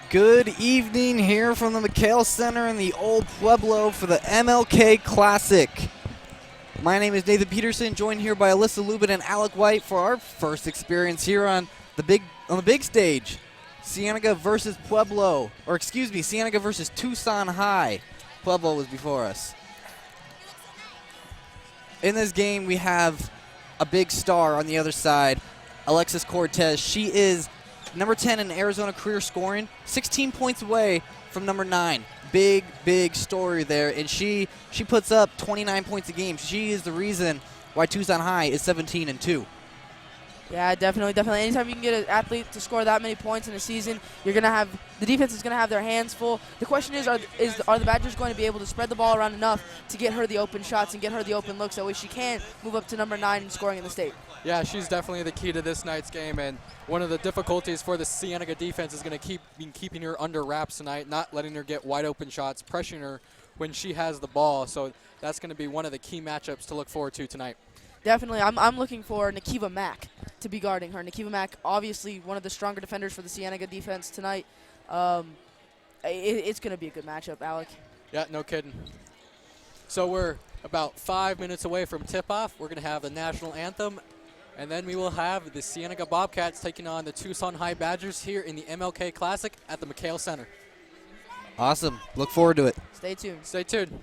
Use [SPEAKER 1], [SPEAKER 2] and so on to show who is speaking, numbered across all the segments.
[SPEAKER 1] Good evening here from the McHale Center in the Old Pueblo for the MLK Classic. My name is Nathan Peterson, joined here by Alyssa Lubin and Alec White for our first experience here on the big stage. Cienega versus Pueblo, or excuse me, Cienega versus Tucson High. Pueblo was before us. In this game, we have a big star on the other side, Alexis Cortez. She is number 10 in Arizona career scoring, 16 points away from number 9. Big story there, and she puts up 29 points a game. She is the reason why Tucson High is 17-2.
[SPEAKER 2] Yeah, definitely. Anytime you can get an athlete to score that many points in a season, you're gonna have the defense is gonna have their hands full. The question is, are the Badgers going to be able to spread the ball around enough to get her the open shots and get her the open looks, that way she can move up to number 9 in scoring in the state?
[SPEAKER 3] Yeah, she's definitely the key to this night's game, and one of the difficulties for the Cienega defense is going to be keeping her under wraps tonight, not letting her get wide open shots, pressuring her when she has the ball. So that's going to be one of the key matchups to look forward to tonight.
[SPEAKER 2] Definitely. I'm looking for Nakiva Mack to be guarding her. Nakiva Mack, obviously one of the stronger defenders for the Cienega defense tonight. It's going to be a good matchup, Alec.
[SPEAKER 3] Yeah, no kidding. So we're about 5 minutes away from tip-off. We're going to have the national anthem, and then we will have the Cienega Bobcats taking on the Tucson High Badgers here in the MLK Classic at the McHale Center.
[SPEAKER 1] Awesome. Look forward to it.
[SPEAKER 2] Stay tuned.
[SPEAKER 3] Stay tuned.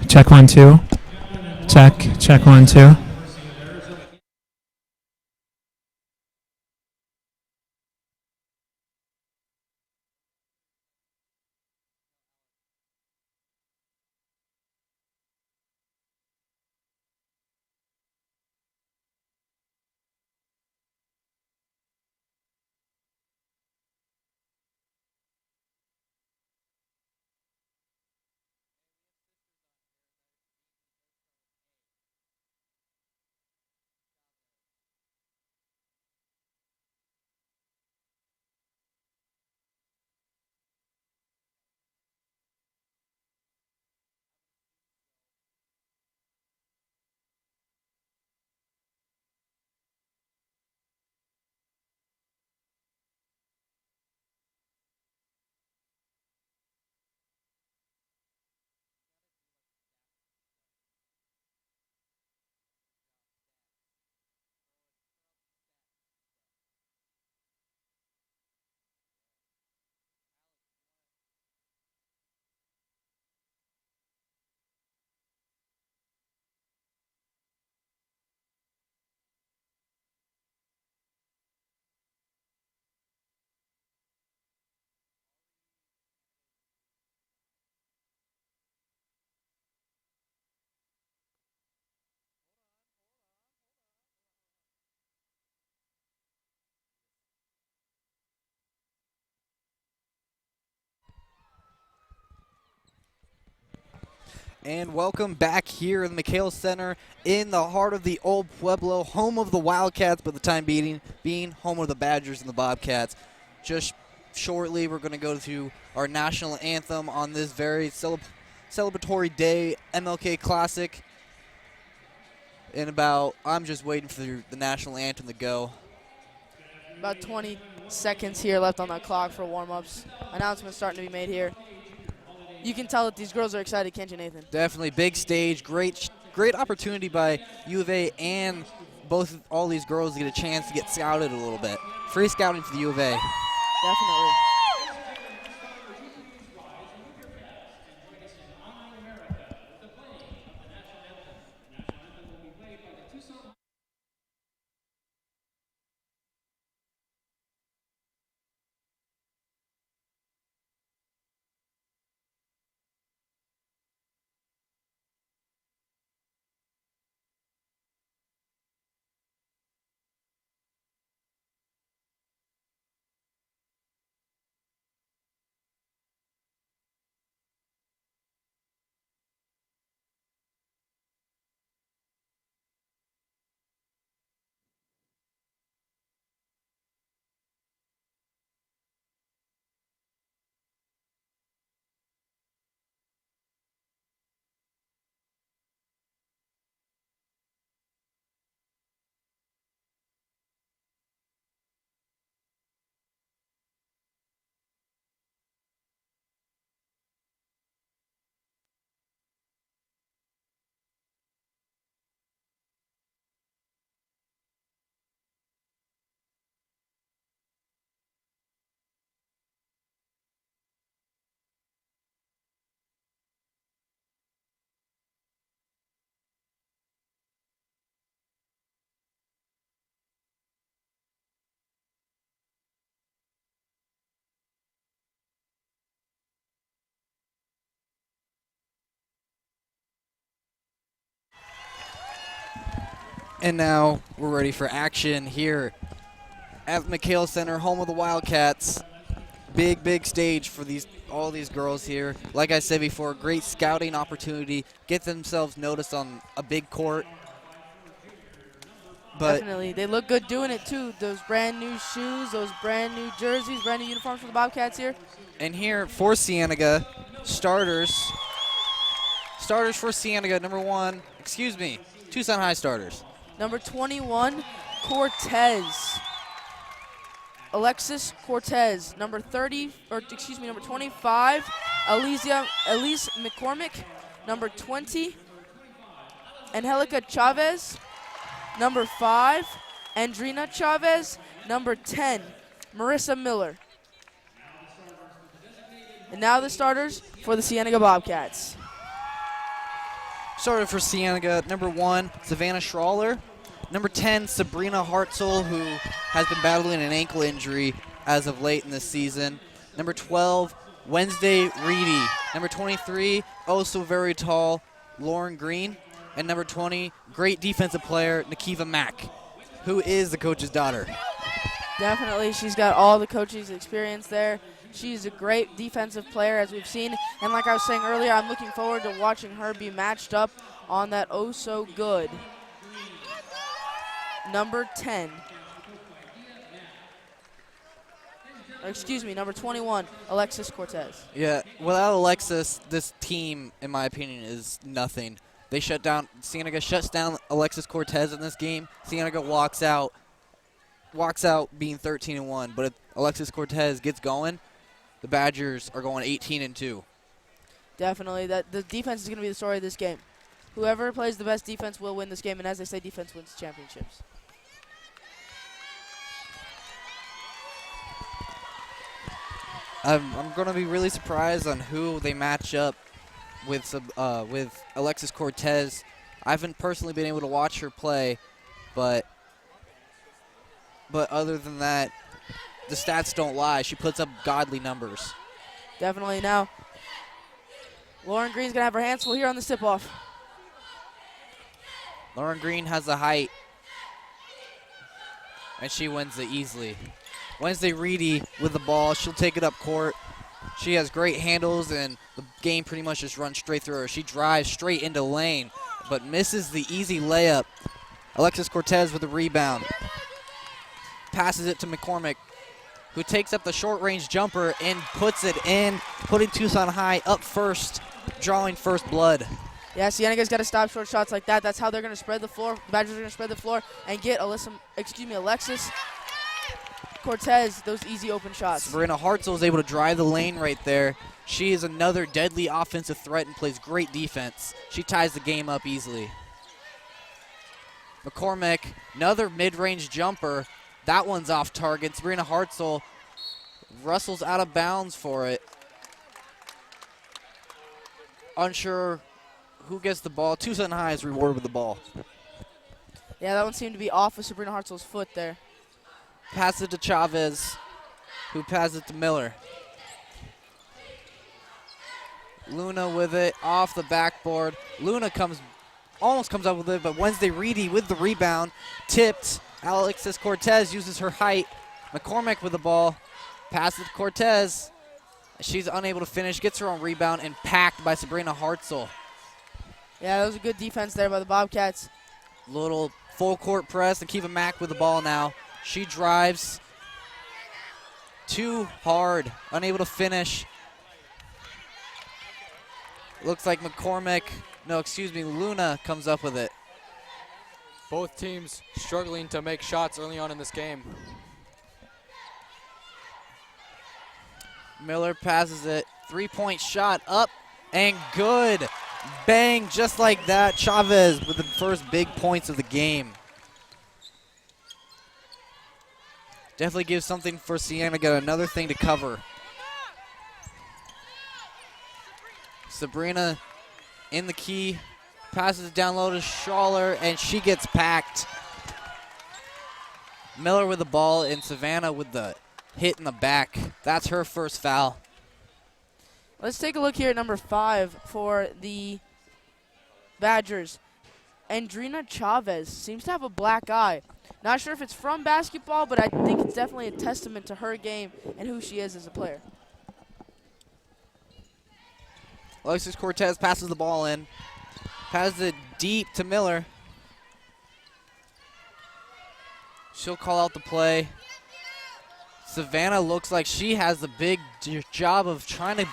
[SPEAKER 4] Check 1 2. Check 1 2.
[SPEAKER 1] And welcome back here in the McHale Center in the heart of the old Pueblo, home of the Wildcats, but the time being home of the Badgers and the Bobcats. Just shortly, we're going to go to our national anthem on this very celebratory day, MLK Classic. I'm just waiting for the national anthem to go.
[SPEAKER 2] About 20 seconds here left on the clock for warm-ups. Announcements starting to be made here. You can tell that these girls are excited, can't you, Nathan?
[SPEAKER 1] Definitely big stage, great opportunity by U of A and all these girls to get a chance to get scouted a little bit. Free scouting for the U of A.
[SPEAKER 2] Definitely.
[SPEAKER 1] And now we're ready for action here at McHale Center, home of the Wildcats. Big stage for all these girls here. Like I said before, great scouting opportunity, get themselves noticed on a big court. But
[SPEAKER 2] Definitely. They look good doing it, too. Those brand new shoes, those brand new jerseys, brand new uniforms for the Bobcats here.
[SPEAKER 1] And here for Cienega, starters for Cienega, Tucson High starters.
[SPEAKER 2] Number 21, Cortez. Alexis Cortez. Number 25, Elise McCormick. Number 20, Angelica Chavez. Number 5, Andrina Chavez. Number 10, Marissa Miller. And now the starters for the Cienega Bobcats.
[SPEAKER 1] Started for Cienega, number 1, Savannah Schrawler. Number 10, Sabrina Hartzell, who has been battling an ankle injury as of late in this season. Number 12, Wednesday Reedy. Number 23, oh so very tall, Lauren Green. And number 20, great defensive player, Nakiva Mack, who is the coach's daughter.
[SPEAKER 2] Definitely, she's got all the coach's experience there. She's a great defensive player, as we've seen. And like I was saying earlier, I'm looking forward to watching her be matched up on that oh-so-good number 10. Number 21, Alexis Cortez.
[SPEAKER 1] Yeah, without Alexis, this team, in my opinion, is nothing. Cienega shuts down Alexis Cortez in this game. Cienega walks out being 13-1. But if Alexis Cortez gets going, the Badgers are going 18-2.
[SPEAKER 2] Definitely, that the defense is going to be the story of this game. Whoever plays the best defense will win this game, and as they say, defense wins championships.
[SPEAKER 1] I'm going to be really surprised on who they match up with Alexis Cortez. I haven't personally been able to watch her play, but other than that, the stats don't lie. She puts up godly numbers.
[SPEAKER 2] Definitely. Now, Lauren Green's going to have her hands full here on the tip-off.
[SPEAKER 1] Lauren Green has the height, and she wins it easily. Wednesday Reedy with the ball. She'll take it up court. She has great handles, and the game pretty much just runs straight through her. She drives straight into lane, but misses the easy layup. Alexis Cortez with the rebound. Passes it to McCormick, who takes up the short-range jumper and puts it in, putting Tucson High up first, drawing first blood.
[SPEAKER 2] Yeah, Cienega's got to stop short shots like that. That's how they're going to spread the floor. The Badgers are going to spread the floor and get Alexis Cortez those easy open shots.
[SPEAKER 1] Sabrina Hartzell is able to drive the lane right there. She is another deadly offensive threat and plays great defense. She ties the game up easily. McCormick, another mid-range jumper. That one's off target. Sabrina Hartzell wrestles out of bounds for it. Unsure who gets the ball. Tucson High is rewarded with the ball.
[SPEAKER 2] Yeah, that one seemed to be off of Sabrina Hartzell's foot there.
[SPEAKER 1] Pass it to Chavez, who passes it to Miller. Luna with it off the backboard. Luna almost comes up with it, but Wednesday Reedy with the rebound. Tipped. Alexis Cortez uses her height. McCormick with the ball. Passes to Cortez. She's unable to finish. Gets her own rebound and packed by Sabrina Hartzell.
[SPEAKER 2] Yeah, that was a good defense there by the Bobcats.
[SPEAKER 1] Little full court press, and Kiva Mack with the ball now. She drives too hard, unable to finish. Looks like Luna comes up with it.
[SPEAKER 3] Both teams struggling to make shots early on in this game.
[SPEAKER 1] Miller passes it. Three-point shot up and good. Bang, just like that. Chavez with the first big points of the game. Definitely gives something for Cienega, another thing to cover. Sabrina in the key, passes it down low to Schaller, and she gets packed. Miller with the ball, and Savannah with the hit in the back. That's her first foul.
[SPEAKER 2] Let's take a look here at number 5 for the Badgers. Andrina Chavez seems to have a black eye. Not sure if it's from basketball, but I think it's definitely a testament to her game and who she is as a player.
[SPEAKER 1] Alexis Cortez passes the ball in. Passes it deep to Miller. She'll call out the play. Savannah looks like she has the big job of trying to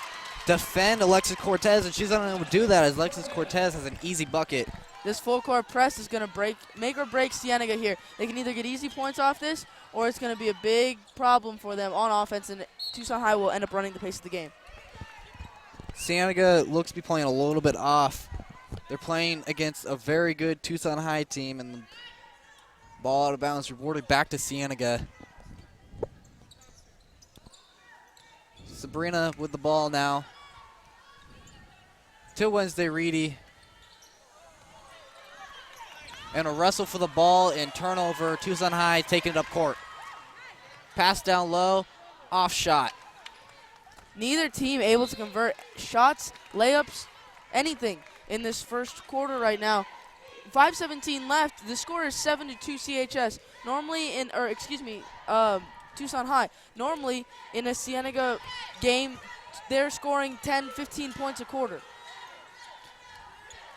[SPEAKER 1] defend Alexis Cortez, and she's unable to do that as Alexis Cortez has an easy bucket.
[SPEAKER 2] This full court press is going to make or break Cienega here. They can either get easy points off this, or it's going to be a big problem for them on offense, and Tucson High will end up running the pace of the game.
[SPEAKER 1] Cienega looks to be playing a little bit off. They're playing against a very good Tucson High team, and the ball out of bounds rewarded back to Cienega. Sabrina with the ball now. To Wednesday Reedy. And a wrestle for the ball and turnover. Tucson High taking it up court. Pass down low, off shot.
[SPEAKER 2] Neither team able to convert shots, layups, anything in this first quarter right now. 5:17 left. The score is 7-2 CHS. Tucson High. Normally in a Cienega game, they're scoring 10, 15 points a quarter.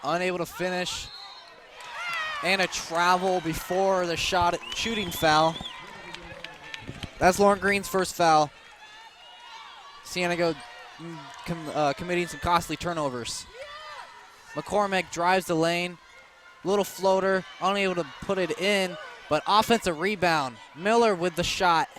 [SPEAKER 1] Unable to finish. And a travel before the shooting foul. That's Lauren Green's first foul. Cienega committing some costly turnovers. McCormick drives the lane. Little floater, unable to put it in, but offensive rebound. Miller with the shot.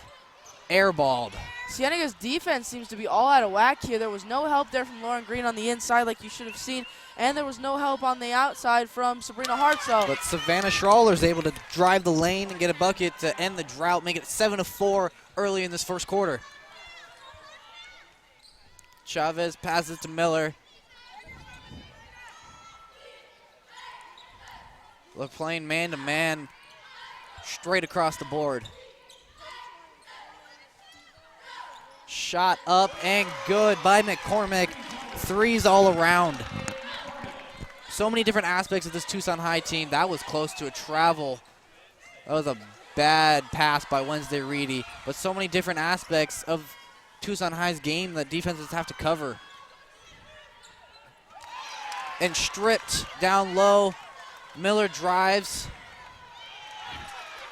[SPEAKER 1] Airballed.
[SPEAKER 2] Cienega's defense seems to be all out of whack here. There was no help there from Lauren Green on the inside like you should have seen, and there was no help on the outside from Sabrina Hartzell.
[SPEAKER 1] But Savannah Schrawler is able to drive the lane and get a bucket to end the drought, make it 7-4 early in this first quarter. Chavez passes to Miller. They're playing man-to-man straight across the board. Shot up and good by McCormick. Threes all around. So many different aspects of this Tucson High team. That was close to a travel. That was a bad pass by Wednesday Reedy. But so many different aspects of Tucson High's game that defenses have to cover. And stripped down low. Miller drives.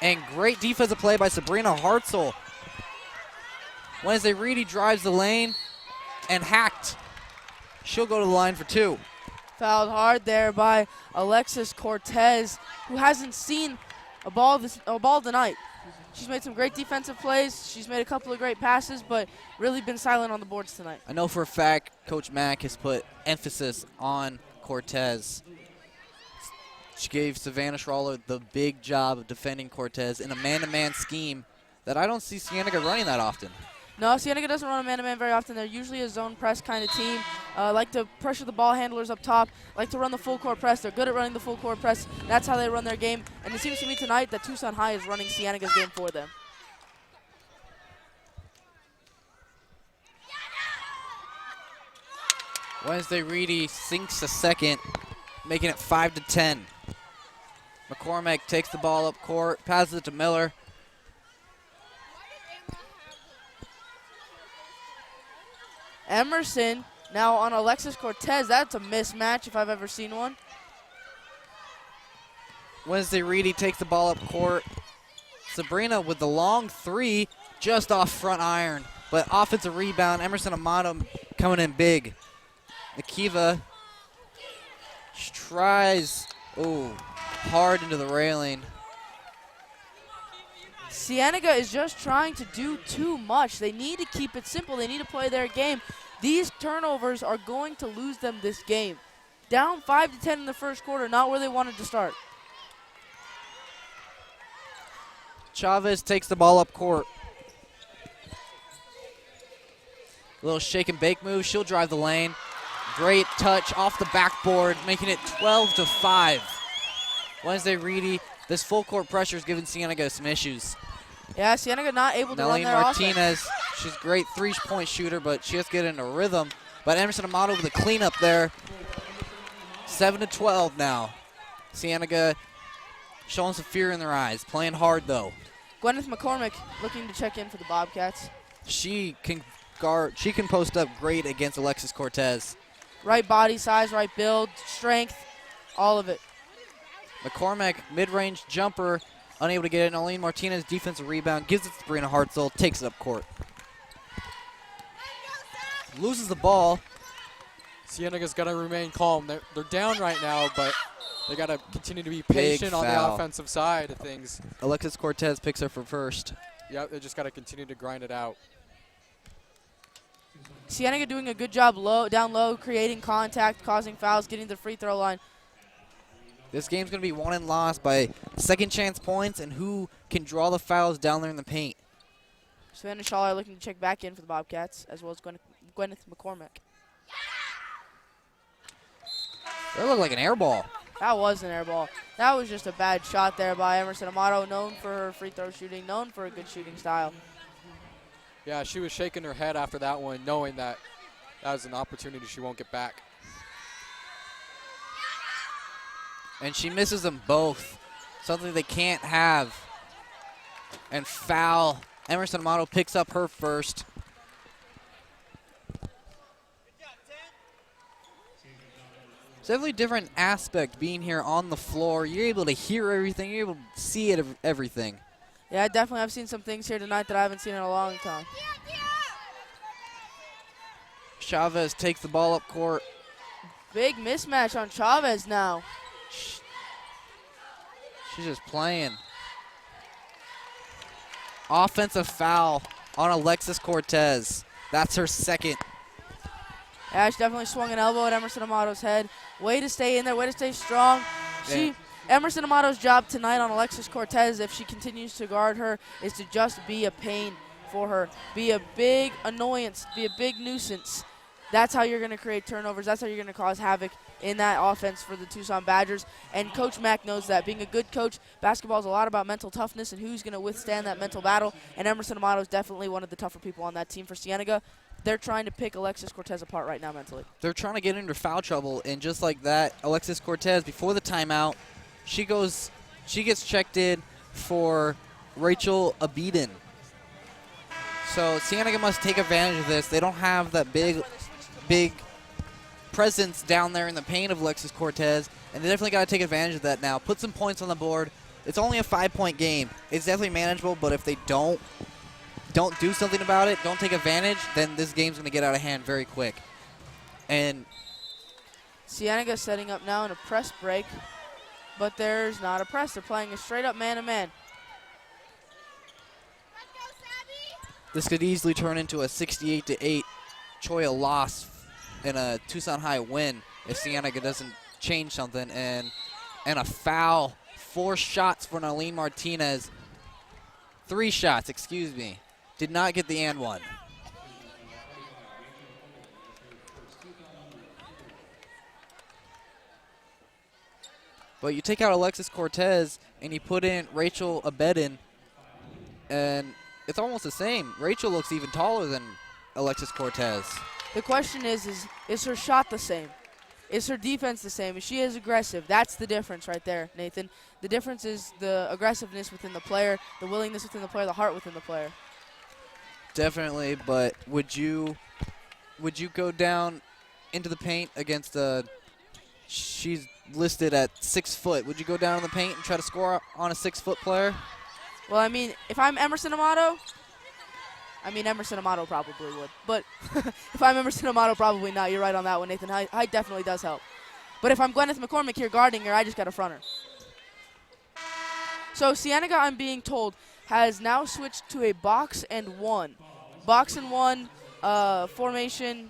[SPEAKER 1] And great defensive play by Sabrina Hartzell. Wednesday Reedy drives the lane and hacked. She'll go to the line for 2.
[SPEAKER 2] Fouled hard there by Alexis Cortez, who hasn't seen a ball tonight. She's made some great defensive plays. She's made a couple of great passes, but really been silent on the boards tonight.
[SPEAKER 1] I know for a fact Coach Mack has put emphasis on Cortez. She gave Savannah Schrawler the big job of defending Cortez in a man-to-man scheme that I don't see Cienega running that often.
[SPEAKER 2] No, Cienega doesn't run a man-to-man very often. They're usually a zone press kind of team. Like to pressure the ball handlers up top, like to run the full court press. They're good at running the full court press. That's how they run their game. And it seems to me tonight that Tucson High is running Cienega's game for them.
[SPEAKER 1] Wednesday Reedy sinks a second, making it 5-10. McCormick takes the ball up court, passes it to Miller.
[SPEAKER 2] Emerson now on Alexis Cortez. That's a mismatch if I've ever seen one.
[SPEAKER 1] Wednesday Reedy takes the ball up court. Sabrina with the long 3 just off front iron, but offensive rebound. Emerson Amato coming in big. Akiva tries, hard into the railing.
[SPEAKER 2] Cienega is just trying to do too much. They need to keep it simple. They need to play their game. These turnovers are going to lose them this game. Down 5-10 in the first quarter, not where they wanted to start.
[SPEAKER 1] Chavez takes the ball up court. Little shake and bake move. She'll drive the lane. Great touch off the backboard, making it 12-5. Wednesday Reedy, this full court pressure is giving Cienega some issues.
[SPEAKER 2] Yeah, Cienega not able to run their
[SPEAKER 1] Martinez,
[SPEAKER 2] offense.
[SPEAKER 1] she's a great 3-point shooter, but she has to get into rhythm. But Emerson Amato with a cleanup there. 7-12 now. Cienega showing some fear in their eyes, playing hard though.
[SPEAKER 2] Gwyneth McCormick looking to check in for the Bobcats.
[SPEAKER 1] She can post up great against Alexis Cortez.
[SPEAKER 2] Right body size, right build, strength, all of it.
[SPEAKER 1] McCormick, mid-range jumper, unable to get it. Arlene Martinez, defensive rebound, gives it to Sabrina Hartzell, takes it up court. Loses the ball.
[SPEAKER 3] Cienega's got to remain calm. They're down right now, but they got to continue to be patient on the offensive side of things.
[SPEAKER 1] Alexis Cortez picks her for first.
[SPEAKER 3] Yep, they just got to continue to grind it out.
[SPEAKER 2] Cienega doing a good job down low, creating contact, causing fouls, getting the free throw line.
[SPEAKER 1] This game's going to be won and lost by second chance points and who can draw the fouls down there in the paint.
[SPEAKER 2] Savannah Schaller looking to check back in for the Bobcats, as well as Gwyneth McCormick.
[SPEAKER 1] That looked like an air ball.
[SPEAKER 2] That was an air ball. That was just a bad shot there by Emerson Amato, known for her free throw shooting, known for a good shooting style.
[SPEAKER 3] Yeah, she was shaking her head after that one, knowing that that was an opportunity she won't get back.
[SPEAKER 1] And she misses them both, something they can't have. And foul. Emerson Amato picks up her first. It's definitely a different aspect being here on the floor. You're able to hear everything. You're able to see everything.
[SPEAKER 2] Yeah, definitely. I've seen some things here tonight that I haven't seen in a long time.
[SPEAKER 1] Chavez takes the ball up court.
[SPEAKER 2] Big mismatch on Chavez now.
[SPEAKER 1] She's just playing. Offensive foul on Alexis Cortez. That's her second.
[SPEAKER 2] Yeah, she definitely swung an elbow at Emerson Amato's head. Way to stay in there, way to stay strong. Emerson Amato's job tonight on Alexis Cortez, if she continues to guard her, is to just be a pain for her. Be a big annoyance, be a big nuisance. That's how you're going to create turnovers. That's how you're going to cause havoc in that offense for the Tucson Badgers. And Coach Mack knows that. Being a good coach, basketball is a lot about mental toughness and who's going to withstand that mental battle. And Emerson Amato is definitely one of the tougher people on that team for Cienega. They're trying to pick Alexis Cortez apart right now mentally.
[SPEAKER 1] They're trying to get into foul trouble, and just like that, Alexis Cortez, before the timeout, she gets checked in for Rachel Abedin. So Cienega must take advantage of this. They don't have that big presence down there in the paint of Alexis Cortez, and they definitely got to take advantage of that now. Put some points on the board. It's only a 5-point game. It's definitely manageable, but if they don't do something about it, don't take advantage, then this game's going to get out of hand very quick. And
[SPEAKER 2] Cienega setting up now in a press break, but there's not a press. They're playing a straight-up man-to-man.
[SPEAKER 1] this could easily turn into a 68-8 Choya loss and a Tucson High win if Cienega doesn't change something. And a foul. 4 shots for Nalene Martinez. 3 shots, excuse me. Did not get the and one. But you take out Alexis Cortez and you put in Rachel Abedin, and it's almost the same. Rachel looks even taller than Alexis Cortez.
[SPEAKER 2] The question is her shot the same? Is her defense the same? Is she as aggressive? That's the difference right there, Nathan. The difference is the aggressiveness within the player, the willingness within the player, the heart within the player.
[SPEAKER 1] Definitely, but would you go down into the paint against she's listed at 6 foot. Would you go down in the paint and try to score on a 6-foot player?
[SPEAKER 2] Well, I mean, if I'm Emerson Amato, Emerson Amato probably would. But if I'm Emerson Amato, probably not. You're right on that one, Nathan. Height definitely does help. But if I'm Gwyneth McCormick here guarding her, I just got to front her. So Cienega, I'm being told, has now switched to a box and one. Box and one formation,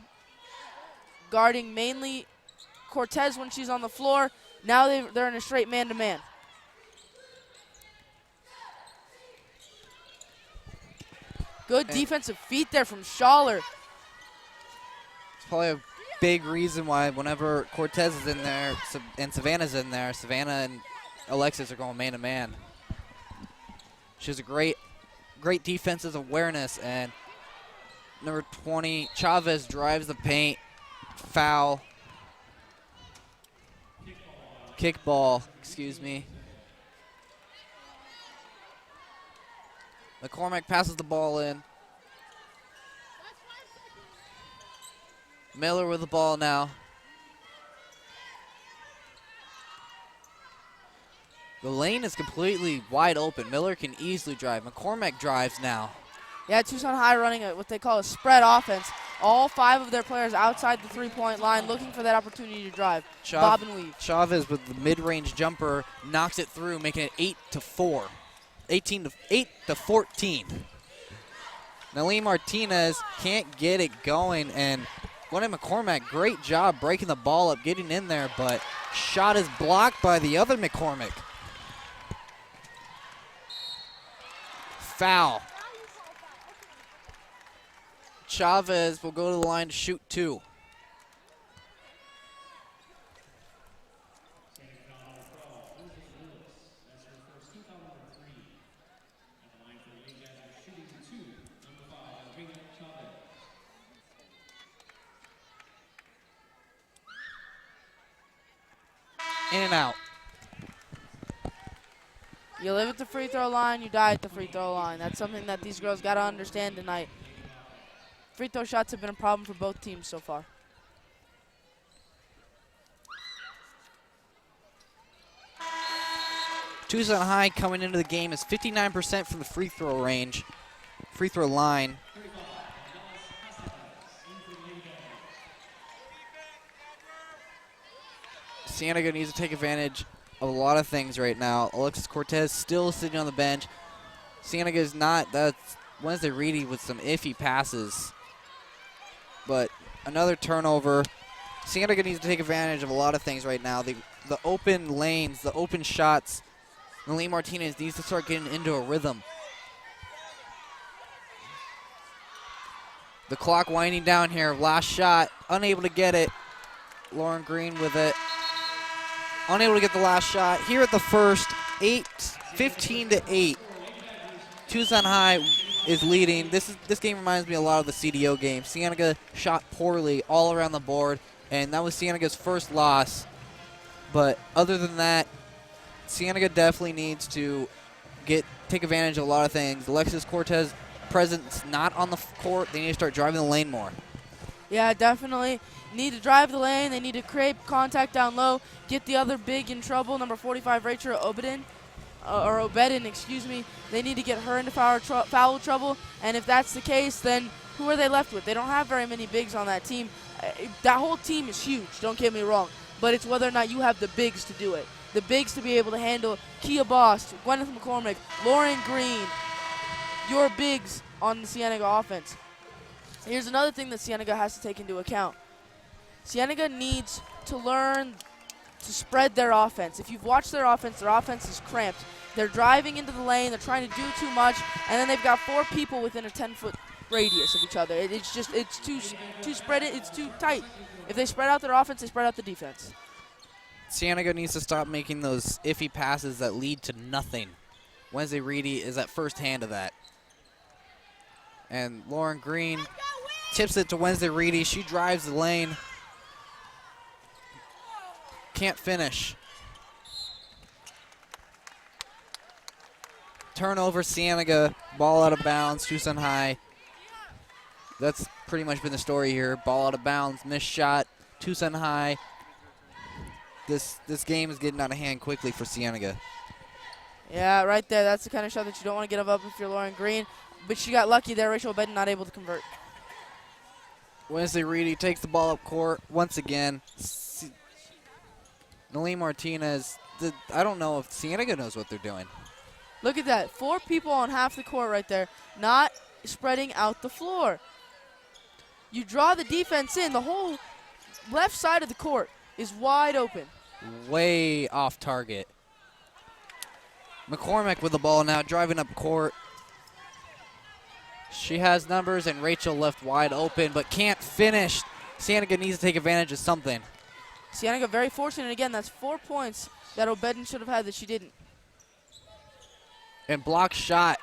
[SPEAKER 2] guarding mainly Cortez when she's on the floor. Now they're in a straight man-to-man. Good defensive feet there from Schaller.
[SPEAKER 1] It's probably a big reason why whenever Cortez is in there and Savannah's in there, Savannah and Alexis are going man-to-man. She has a great defensive awareness, and number 20, Chavez drives the paint, foul. Kickball, excuse me. McCormick passes the ball in. Miller with the ball now. The lane is completely wide open. Miller can easily drive. McCormick drives now.
[SPEAKER 2] Yeah, Tucson High running what they call a spread offense. All 5 of their players outside the three-point line looking for that opportunity to drive. Bob and weave.
[SPEAKER 1] Chavez with the mid-range jumper knocks it through, making it 8-4. 8-14. Nalene Martinez can't get it going, and Gwen McCormick, great job breaking the ball up, getting in there, but shot is blocked by the other McCormick. Foul. Chavez will go to the line to shoot 2. In and out.
[SPEAKER 2] You live at the free throw line, you die at the free throw line. That's something that these girls got to understand tonight. Free throw shots have been a problem for both teams so far.
[SPEAKER 1] Tucson High coming into the game is 59% from the free throw range, free throw line. Cienega needs to take advantage of a lot of things right now. Alexis Cortez still sitting on the bench. Cienega is not. That's Wednesday Reedy with some iffy passes. But another turnover. Cienega needs to take advantage of a lot of things right now. The open lanes, the open shots. Nalene Martinez needs to start getting into a rhythm. The clock winding down here. Last shot, unable to get it. Lauren Green with it. Unable to get the last shot. Here at the first, 15-8. Tucson High is leading. This game reminds me a lot of the CDO game. Cienega shot poorly all around the board, and that was Cienega's first loss. But other than that, Cienega definitely needs to take advantage of a lot of things. Alexis Cortez presence not on the court. They need to start driving the lane more.
[SPEAKER 2] Yeah, definitely. Need to drive the lane. They need to create contact down low, get the other big in trouble, number 45, Rachel Obedin, excuse me. They need to get her into foul trouble, and if that's the case, then who are they left with? They don't have very many bigs on that team. That whole team is huge, don't get me wrong, but it's whether or not you have the bigs to do it. The bigs to be able to handle Kia Boss, Gwyneth McCormick, Lauren Green, your bigs on the Cienega offense. Here's another thing that Cienega has to take into account. Cienega needs to learn to spread their offense. If you've watched their offense is cramped. They're driving into the lane, they're trying to do too much, and then they've got 4 people within a 10-foot radius of each other. It's too spread. It's too tight. If they spread out their offense, they spread out the defense.
[SPEAKER 1] Cienega needs to stop making those iffy passes that lead to nothing. Wednesday Reedy is at first hand of that. And Lauren Green tips it to Wednesday Reedy. She drives the lane. Can't finish. Turnover, Cienega. Ball out of bounds, Tucson High. That's pretty much been the story here. Ball out of bounds, missed shot, Tucson High. This game is getting out of hand quickly for Cienega.
[SPEAKER 2] Yeah, right there. That's the kind of shot that you don't want to give up if you're Lauren Green. But she got lucky there. Rachel Bedden not able to convert.
[SPEAKER 1] Wednesday Reedy takes the ball up court once again. Nalene Martinez, I don't know if Cienega knows what they're doing.
[SPEAKER 2] Look at that. 4 people on half the court right there, not spreading out the floor. You draw the defense in. The whole left side of the court is wide open.
[SPEAKER 1] Way off target. McCormick with the ball now, driving up court. She has numbers, and Rachel left wide open, but can't finish. Cienega needs to take advantage of something.
[SPEAKER 2] Cienega very fortunate. Again, that's 4 points that Obedin should have had that she didn't.
[SPEAKER 1] And block shot.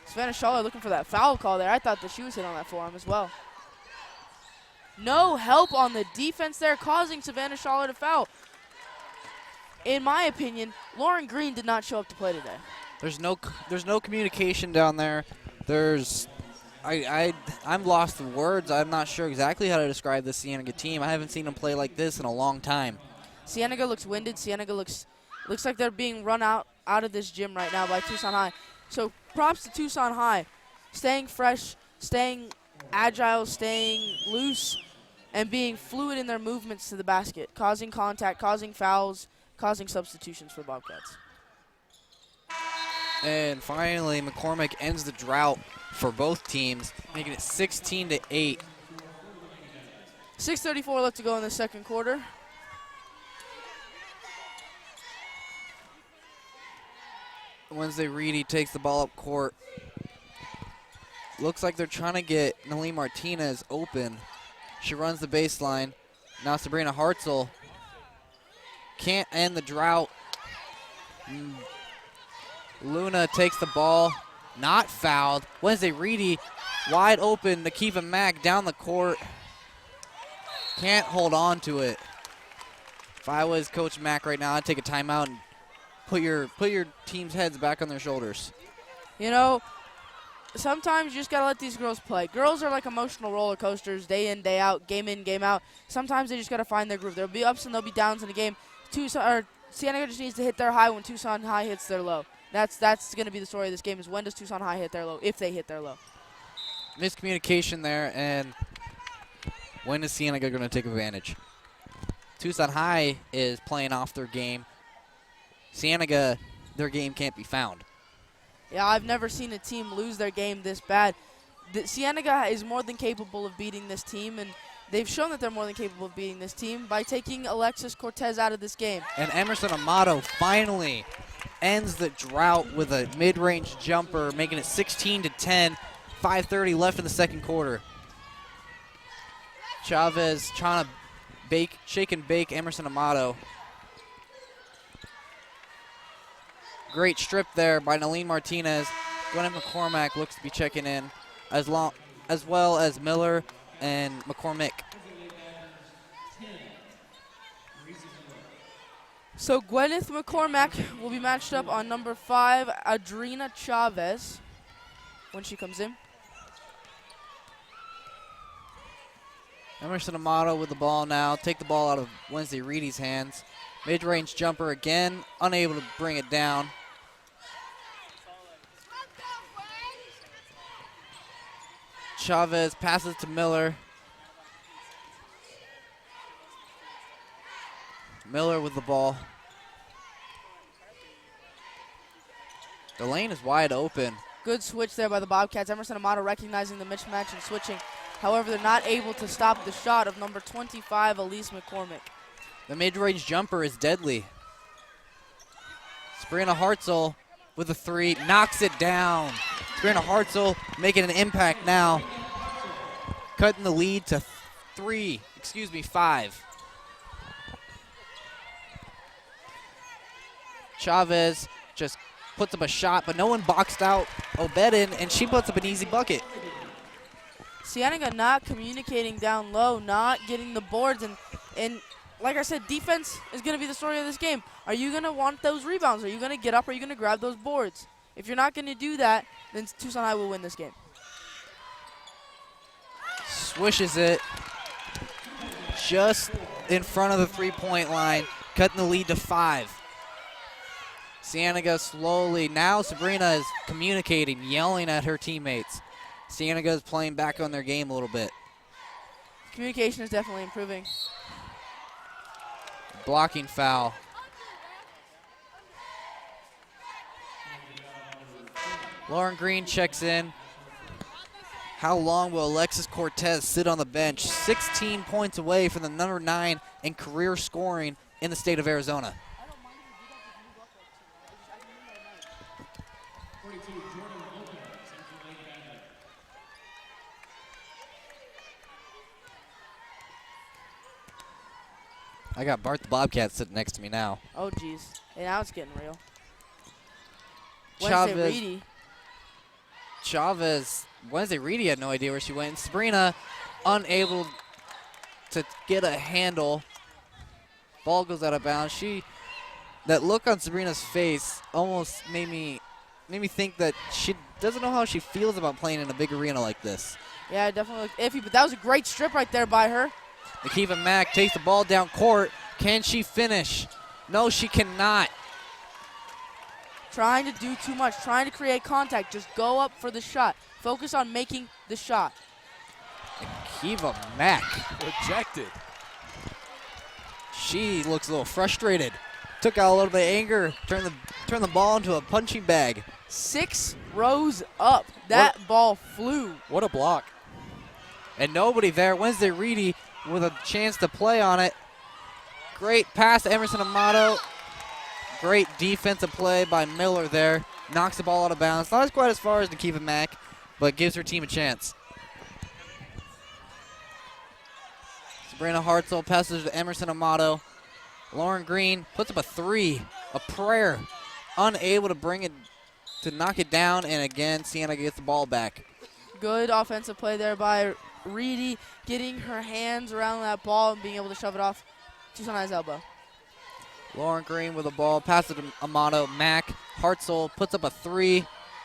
[SPEAKER 2] Savannah Schaller looking for that foul call there. I thought that she was hit on that forearm as well. No help on the defense there, causing Savannah Schaller to foul. In my opinion, Lauren Green did not show up to play today.
[SPEAKER 1] There's no communication down there. I'm lost for words. I'm not sure exactly how to describe the Cienega team. I haven't seen them play like this in a long time.
[SPEAKER 2] Cienega looks winded. Cienega looks like they're being run out of this gym right now by Tucson High. So props to Tucson High, staying fresh, staying agile, staying loose, and being fluid in their movements to the basket, causing contact, causing fouls, causing substitutions for Bobcats.
[SPEAKER 1] And finally, McCormick ends the drought for both teams, making it 16-8.
[SPEAKER 2] 6:34 left to go in the second quarter.
[SPEAKER 1] Wednesday Reedy takes the ball up court. Looks like they're trying to get Nalene Martinez open. She runs the baseline. Now Sabrina Hartzell can't end the drought. Luna takes the ball, not fouled. Wednesday Reedy wide open. Nakiva Mack down the court. Can't hold on to it. If I was Coach Mack right now, I'd take a timeout and put your team's heads back on their shoulders.
[SPEAKER 2] You know, sometimes you just got to let these girls play. Girls are like emotional roller coasters, day in, day out, game in, game out. Sometimes they just got to find their groove. There'll be ups and there'll be downs in the game. Cienega just needs to hit their high when Tucson High hits their low. That's going to be the story of this game, is when does Tucson High hit their low, if they hit their low.
[SPEAKER 1] Miscommunication there, and when is Cienega going to take advantage? Tucson High is playing off their game. Cienega, their game can't be found.
[SPEAKER 2] Yeah, I've never seen a team lose their game this bad. Cienega is more than capable of beating this team, and they've shown that they're more than capable of beating this team by taking Alexis Cortez out of this game.
[SPEAKER 1] And Emerson Amato finally ends the drought with a mid-range jumper, making it 16-10, 5:30 left in the second quarter. Chavez trying to shake and bake Emerson Amato. Great strip there by Nalene Martinez. Gwyneth McCormack looks to be checking in, as well as Miller and McCormick.
[SPEAKER 2] So Gwyneth McCormack will be matched up on number 5, Adrina Chavez. when she comes in.
[SPEAKER 1] Emerson Amato with the ball now. Take the ball out of Wednesday Reedy's hands. Mid-range jumper again, unable to bring it down. Chavez passes to Miller. Miller with the ball. The lane is wide open.
[SPEAKER 2] Good switch there by the Bobcats. Emerson Amato recognizing the mismatch and switching. However, they're not able to stop the shot of number 25, Elise McCormick.
[SPEAKER 1] The mid-range jumper is deadly. Sabrina Hartzell with a 3, knocks it down. Sabrina Hartzell making an impact now. Cutting the lead to 5. Chavez just puts up a shot, but no one boxed out Obedin, and she puts up an easy bucket.
[SPEAKER 2] Cienega not communicating down low, not getting the boards, and like I said, defense is going to be the story of this game. Are you going to want those rebounds? Are you going to get up? Or are you going to grab those boards? If you're not going to do that, then Tucson High will win this game.
[SPEAKER 1] Swishes it just in front of the three-point line, cutting the lead to 5. Cienega slowly, now Sabrina is communicating, yelling at her teammates. Cienega is playing back on their game a little bit.
[SPEAKER 2] Communication is definitely improving.
[SPEAKER 1] Blocking foul. Lauren Green checks in. How long will Alexis Cortez sit on the bench? 16 points away from the number 9 in career scoring in the state of Arizona. I got Bart the Bobcat sitting next to me now.
[SPEAKER 2] Oh, geez. And now it's getting real.
[SPEAKER 1] Wednesday Reedy had no idea where she went. And Sabrina unable to get a handle. Ball goes out of bounds. That look on Sabrina's face almost made me think that she doesn't know how she feels about playing in a big arena like this.
[SPEAKER 2] Yeah, it definitely looked iffy, but that was a great strip right there by her.
[SPEAKER 1] Nakiva Mack takes the ball down court. Can she finish? No, she cannot.
[SPEAKER 2] Trying to do too much, trying to create contact. Just go up for the shot. Focus on making the shot.
[SPEAKER 1] Nakiva Mack.
[SPEAKER 3] Rejected.
[SPEAKER 1] She looks a little frustrated. Took out a little bit of anger. Turned the ball into a punching bag.
[SPEAKER 2] 6 rows up. That ball flew.
[SPEAKER 3] What a block.
[SPEAKER 1] And nobody there. Wednesday Reedy with a chance to play on it. Great pass to Emerson Amato. Great defensive play by Miller there. Knocks the ball out of bounds. Not quite as far as Nakiva Mack, but gives her team a chance. Sabrina Hartzell passes to Emerson Amato. Lauren Green puts up a 3, a prayer. Unable to bring it, to knock it down, and again, Cienega gets the ball back.
[SPEAKER 2] Good offensive play there by Reedy, getting her hands around that ball and being able to shove it off Tucson High's elbow.
[SPEAKER 1] Lauren Green with the ball, passes to Amato. Mack, Hartzell puts up a 3.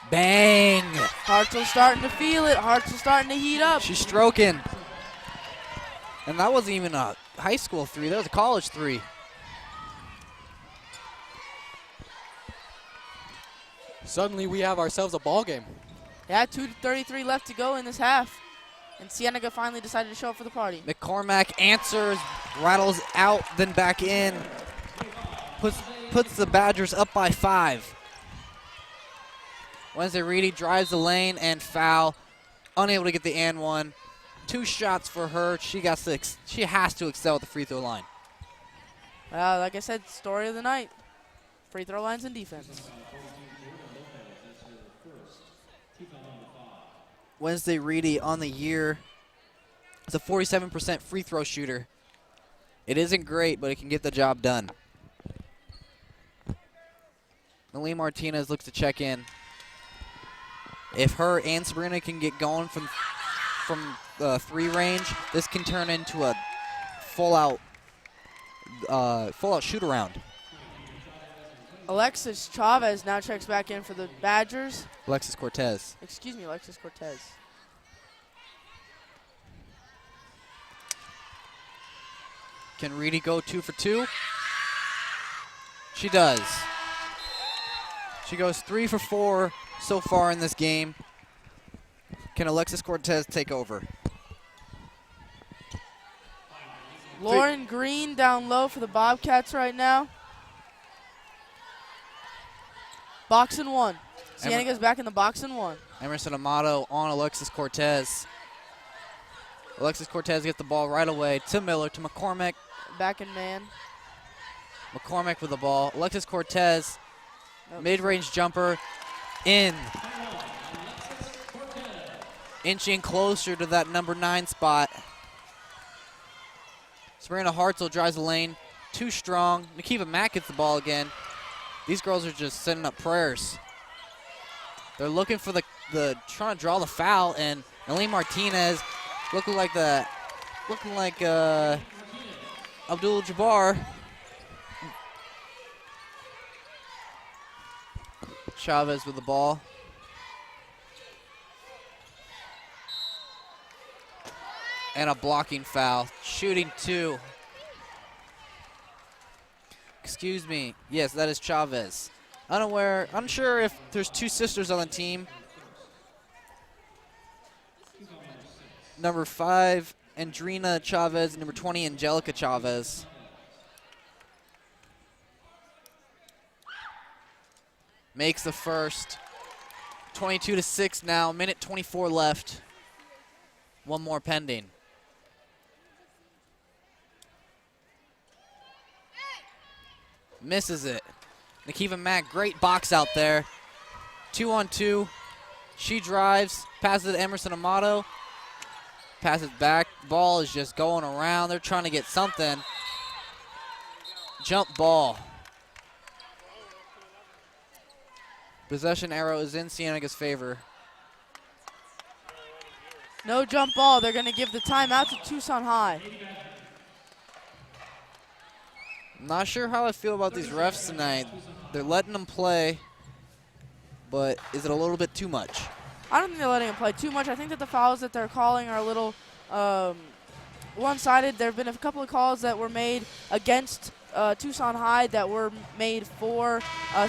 [SPEAKER 1] Bang!
[SPEAKER 2] Hartzell starting to feel it. Hartzell starting to heat up.
[SPEAKER 1] She's stroking. And that wasn't even a high school 3. That was a college 3.
[SPEAKER 3] Suddenly we have ourselves a ball game.
[SPEAKER 2] Yeah, 2:33 left to go in this half. And Cienega finally decided to show up for the party.
[SPEAKER 1] McCormack answers, rattles out, then back in. Puts the Badgers up by 5. Wednesday Reedy drives the lane and foul. Unable to get the and one. 2 shots for her. She has to excel at the free throw line.
[SPEAKER 2] Like I said, story of the night. Free throw lines and defense.
[SPEAKER 1] Wednesday Reedy on the year is a 47% free throw shooter. It isn't great, but it can get the job done. Malie Martinez looks to check in. If her and Sabrina can get going from 3 range, this can turn into a full out shoot around.
[SPEAKER 2] Alexis Chavez now checks back in for the Badgers.
[SPEAKER 1] Alexis Cortez.
[SPEAKER 2] Excuse me, Alexis Cortez.
[SPEAKER 1] Can Reedy go 2 for 2? She does. She goes 3 for 4 so far in this game. Can Alexis Cortez take over?
[SPEAKER 2] Lauren Green down low for the Bobcats right now. Box and 1. Cienega's back in the box and 1.
[SPEAKER 1] Emerson Amato on Alexis Cortez. Alexis Cortez gets the ball right away to Miller, to McCormick.
[SPEAKER 2] Back in man.
[SPEAKER 1] McCormick with the ball. Alexis Cortez, mid-range jumper, in. Inching closer to that number 9 spot. Sabrina Hartzell drives the lane. Too strong. Nakiva Mack gets the ball again. These girls are just sending up prayers. They're looking for trying to draw the foul, and Naleen Martinez looking like Abdul Jabbar. Chavez with the ball. And a blocking foul. Shooting 2. Excuse me. Yes, that is Chavez. Unsure if there's 2 sisters on the team. Number 5, Andrina Chavez, and number 20, Angelica Chavez. Makes the first. 22-6 now, minute 24 left. One more pending. Misses it. Nakiva Mack, great box out there. 2-on-2. She drives, passes to Emerson Amato. Passes back. Ball is just going around. They're trying to get something. Jump ball. Possession arrow is in Cienega's favor.
[SPEAKER 2] No jump ball. They're going to give the timeout to Tucson High.
[SPEAKER 1] I'm not sure how I feel about these refs tonight. They're letting them play, but is it a little bit too much?
[SPEAKER 2] I don't think they're letting them play too much. I think that the fouls that they're calling are a little one-sided. There have been a couple of calls that were made against Tucson High that were made for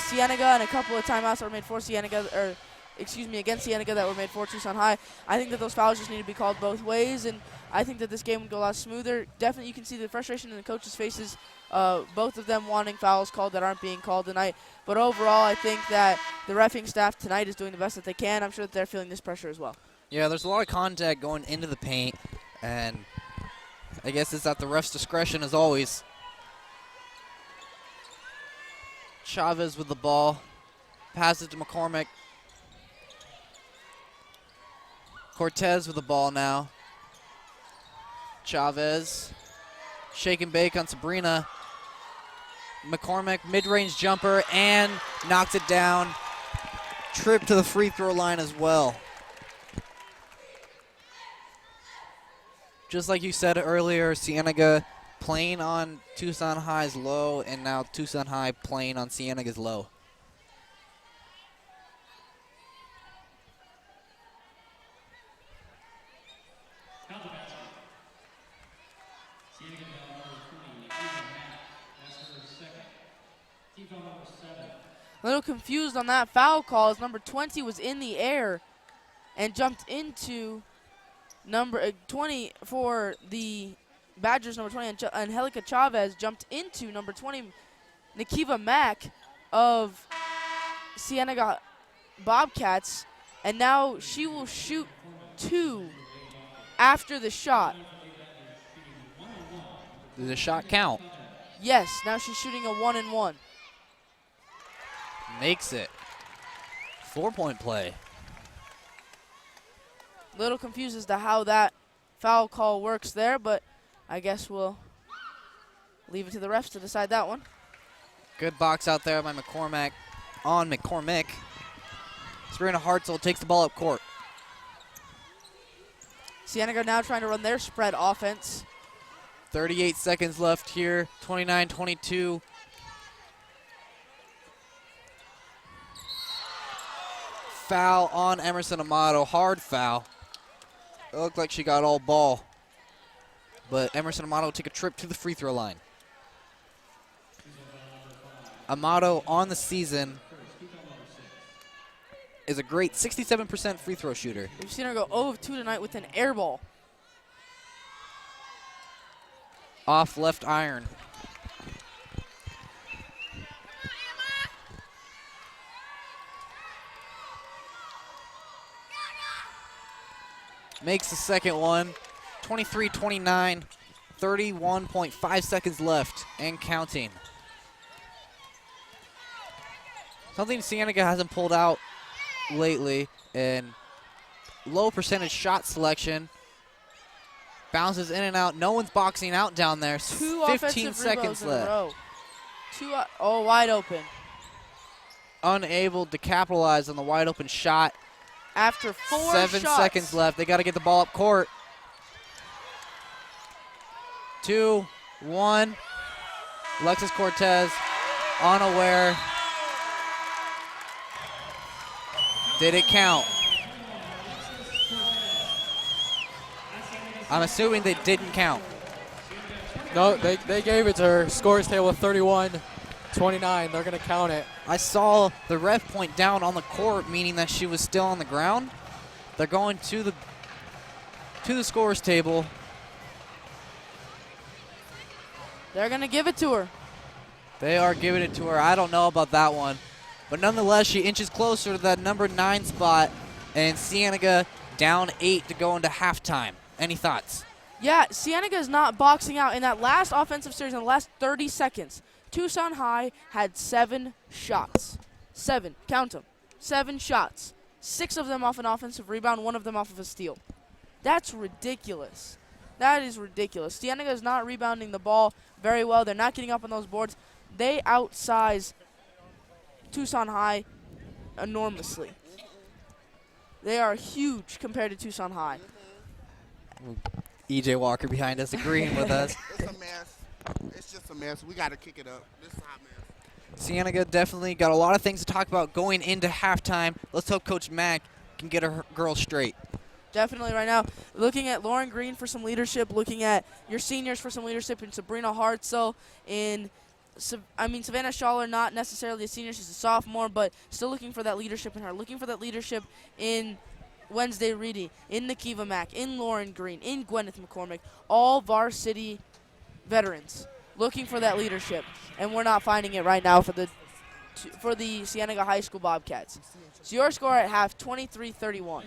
[SPEAKER 2] Cienega, and a couple of timeouts that were made for Cienega, against Cienega that were made for Tucson High. I think that those fouls just need to be called both ways, and I think that this game would go a lot smoother. Definitely, you can see the frustration in the coaches' faces, both of them wanting fouls called that aren't being called tonight. But overall, I think that the reffing staff tonight is doing the best that they can. I'm sure that they're feeling this pressure as well.
[SPEAKER 1] Yeah, there's a lot of contact going into the paint, and I guess it's at the ref's discretion as always. Chavez with the ball. Passes to McCormick. Cortez with the ball now. Chavez. Shake and bake on Sabrina. McCormick, mid-range jumper, and knocks it down. Trip to the free throw line as well. Just like you said earlier, Cienega playing on Tucson High's low, and now Tucson High playing on Cienega's low.
[SPEAKER 2] A little confused on that foul call as number 20 was in the air and jumped into number 20 for the Badgers. Number 20, Angelica Chavez, jumped into number 20, Nakiva Mack of Cienega Bobcats, and now she will shoot 2 after the shot.
[SPEAKER 1] Does the shot count?
[SPEAKER 2] Yes, now she's shooting a 1-and-1.
[SPEAKER 1] Makes it. 4-point play.
[SPEAKER 2] Little confused as to how that foul call works there, but I guess we'll leave it to the refs to decide that one.
[SPEAKER 1] Good box out there by McCormick on McCormick. Sabrina Hartzell takes the ball up court.
[SPEAKER 2] Cienega now trying to run their spread offense.
[SPEAKER 1] 38 seconds left here, 29-22. foul on Emerson Amato, hard foul. It looked like she got all ball. But Emerson Amato will take a trip to the free throw line. Amato on the season is a great 67% free throw shooter.
[SPEAKER 2] We've seen her go 0 of 2 tonight with an air ball.
[SPEAKER 1] Off left iron. Makes the second one. 23-29, 31.5 seconds left and counting. Something Cienega hasn't pulled out lately, and low percentage shot selection. Bounces in and out. No one's boxing out down there.
[SPEAKER 2] 2
[SPEAKER 1] 15
[SPEAKER 2] offensive
[SPEAKER 1] seconds
[SPEAKER 2] rebounds in a
[SPEAKER 1] left.
[SPEAKER 2] row. Oh, wide open.
[SPEAKER 1] Unable to capitalize on the wide open shot.
[SPEAKER 2] After 4
[SPEAKER 1] 7
[SPEAKER 2] shots.
[SPEAKER 1] seconds left. They got to get the ball up court. 2, 1. Alexis Cortez unaware. Did it count? I'm assuming they didn't count.
[SPEAKER 3] No, they gave it to her. Scores table 31-29. They're going to count it.
[SPEAKER 1] I saw the ref point down on the court, meaning that she was still on the ground. They're going to the scores table.
[SPEAKER 2] They're going to give it to her.
[SPEAKER 1] They are giving it to her. I don't know about that one. But nonetheless, she inches closer to that number 9 spot, and Cienega down 8 to go into halftime. Any thoughts?
[SPEAKER 2] Yeah, Cienega is not boxing out. In that last offensive series, in the last 30 seconds, Tucson High had 7 shots. 7. Count them. 7 shots. 6 of them off an offensive rebound, 1 of them off of a steal. That's ridiculous. That is ridiculous. Cienega is not rebounding the ball very well. They're not getting up on those boards. They outsize Tucson High enormously. They are huge compared to Tucson High.
[SPEAKER 1] EJ Walker behind us agreeing with us.
[SPEAKER 5] It's a mess. It's just a mess. We got to kick it up. This is a hot mess.
[SPEAKER 1] Cienega definitely got a lot of things to talk about going into halftime. Let's hope Coach Mack can get her girls straight.
[SPEAKER 2] Definitely right now. Looking at Lauren Green for some leadership, looking at your seniors for some leadership, and Sabrina Hartzell in Savannah Schaller, not necessarily a senior, she's a sophomore, but still looking for that leadership in her. Looking for that leadership in Wednesday Reedy, in Nakiva Mack, in Lauren Green, in Gwyneth McCormick, all varsity veterans looking for that leadership, and we're not finding it right now for the Cienega High School Bobcats. So your score at half, 23-31.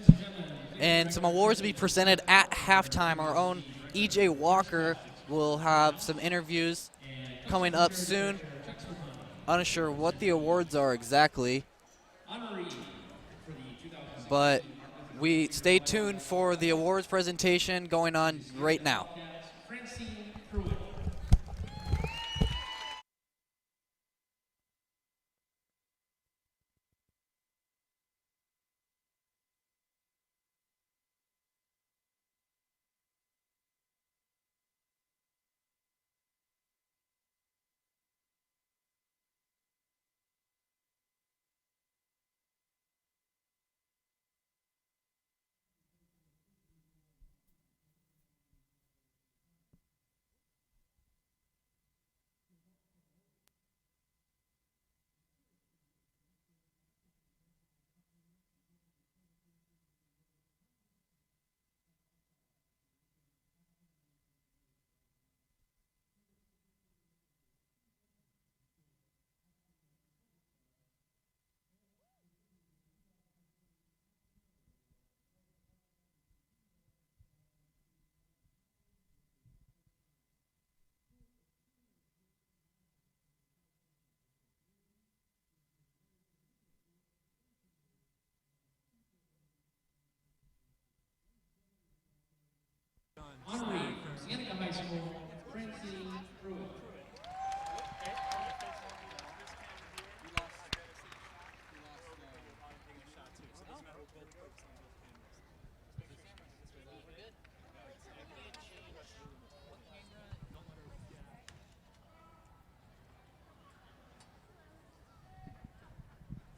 [SPEAKER 1] And some awards will be presented at halftime. Our own EJ Walker will have some interviews coming up soon. Unsure what the awards are exactly, but we stay tuned for the awards presentation going on right now.
[SPEAKER 4] Honoree from Cienega High School, Francine Pruitt.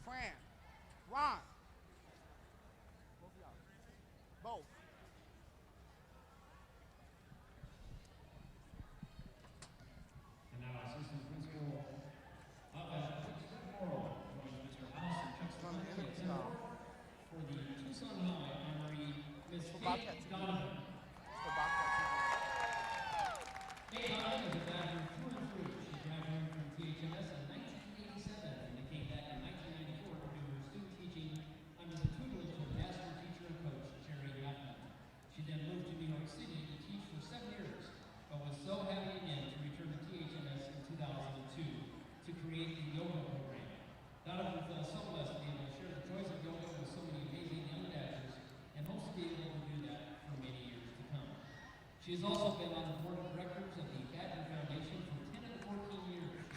[SPEAKER 5] Fran, Ron,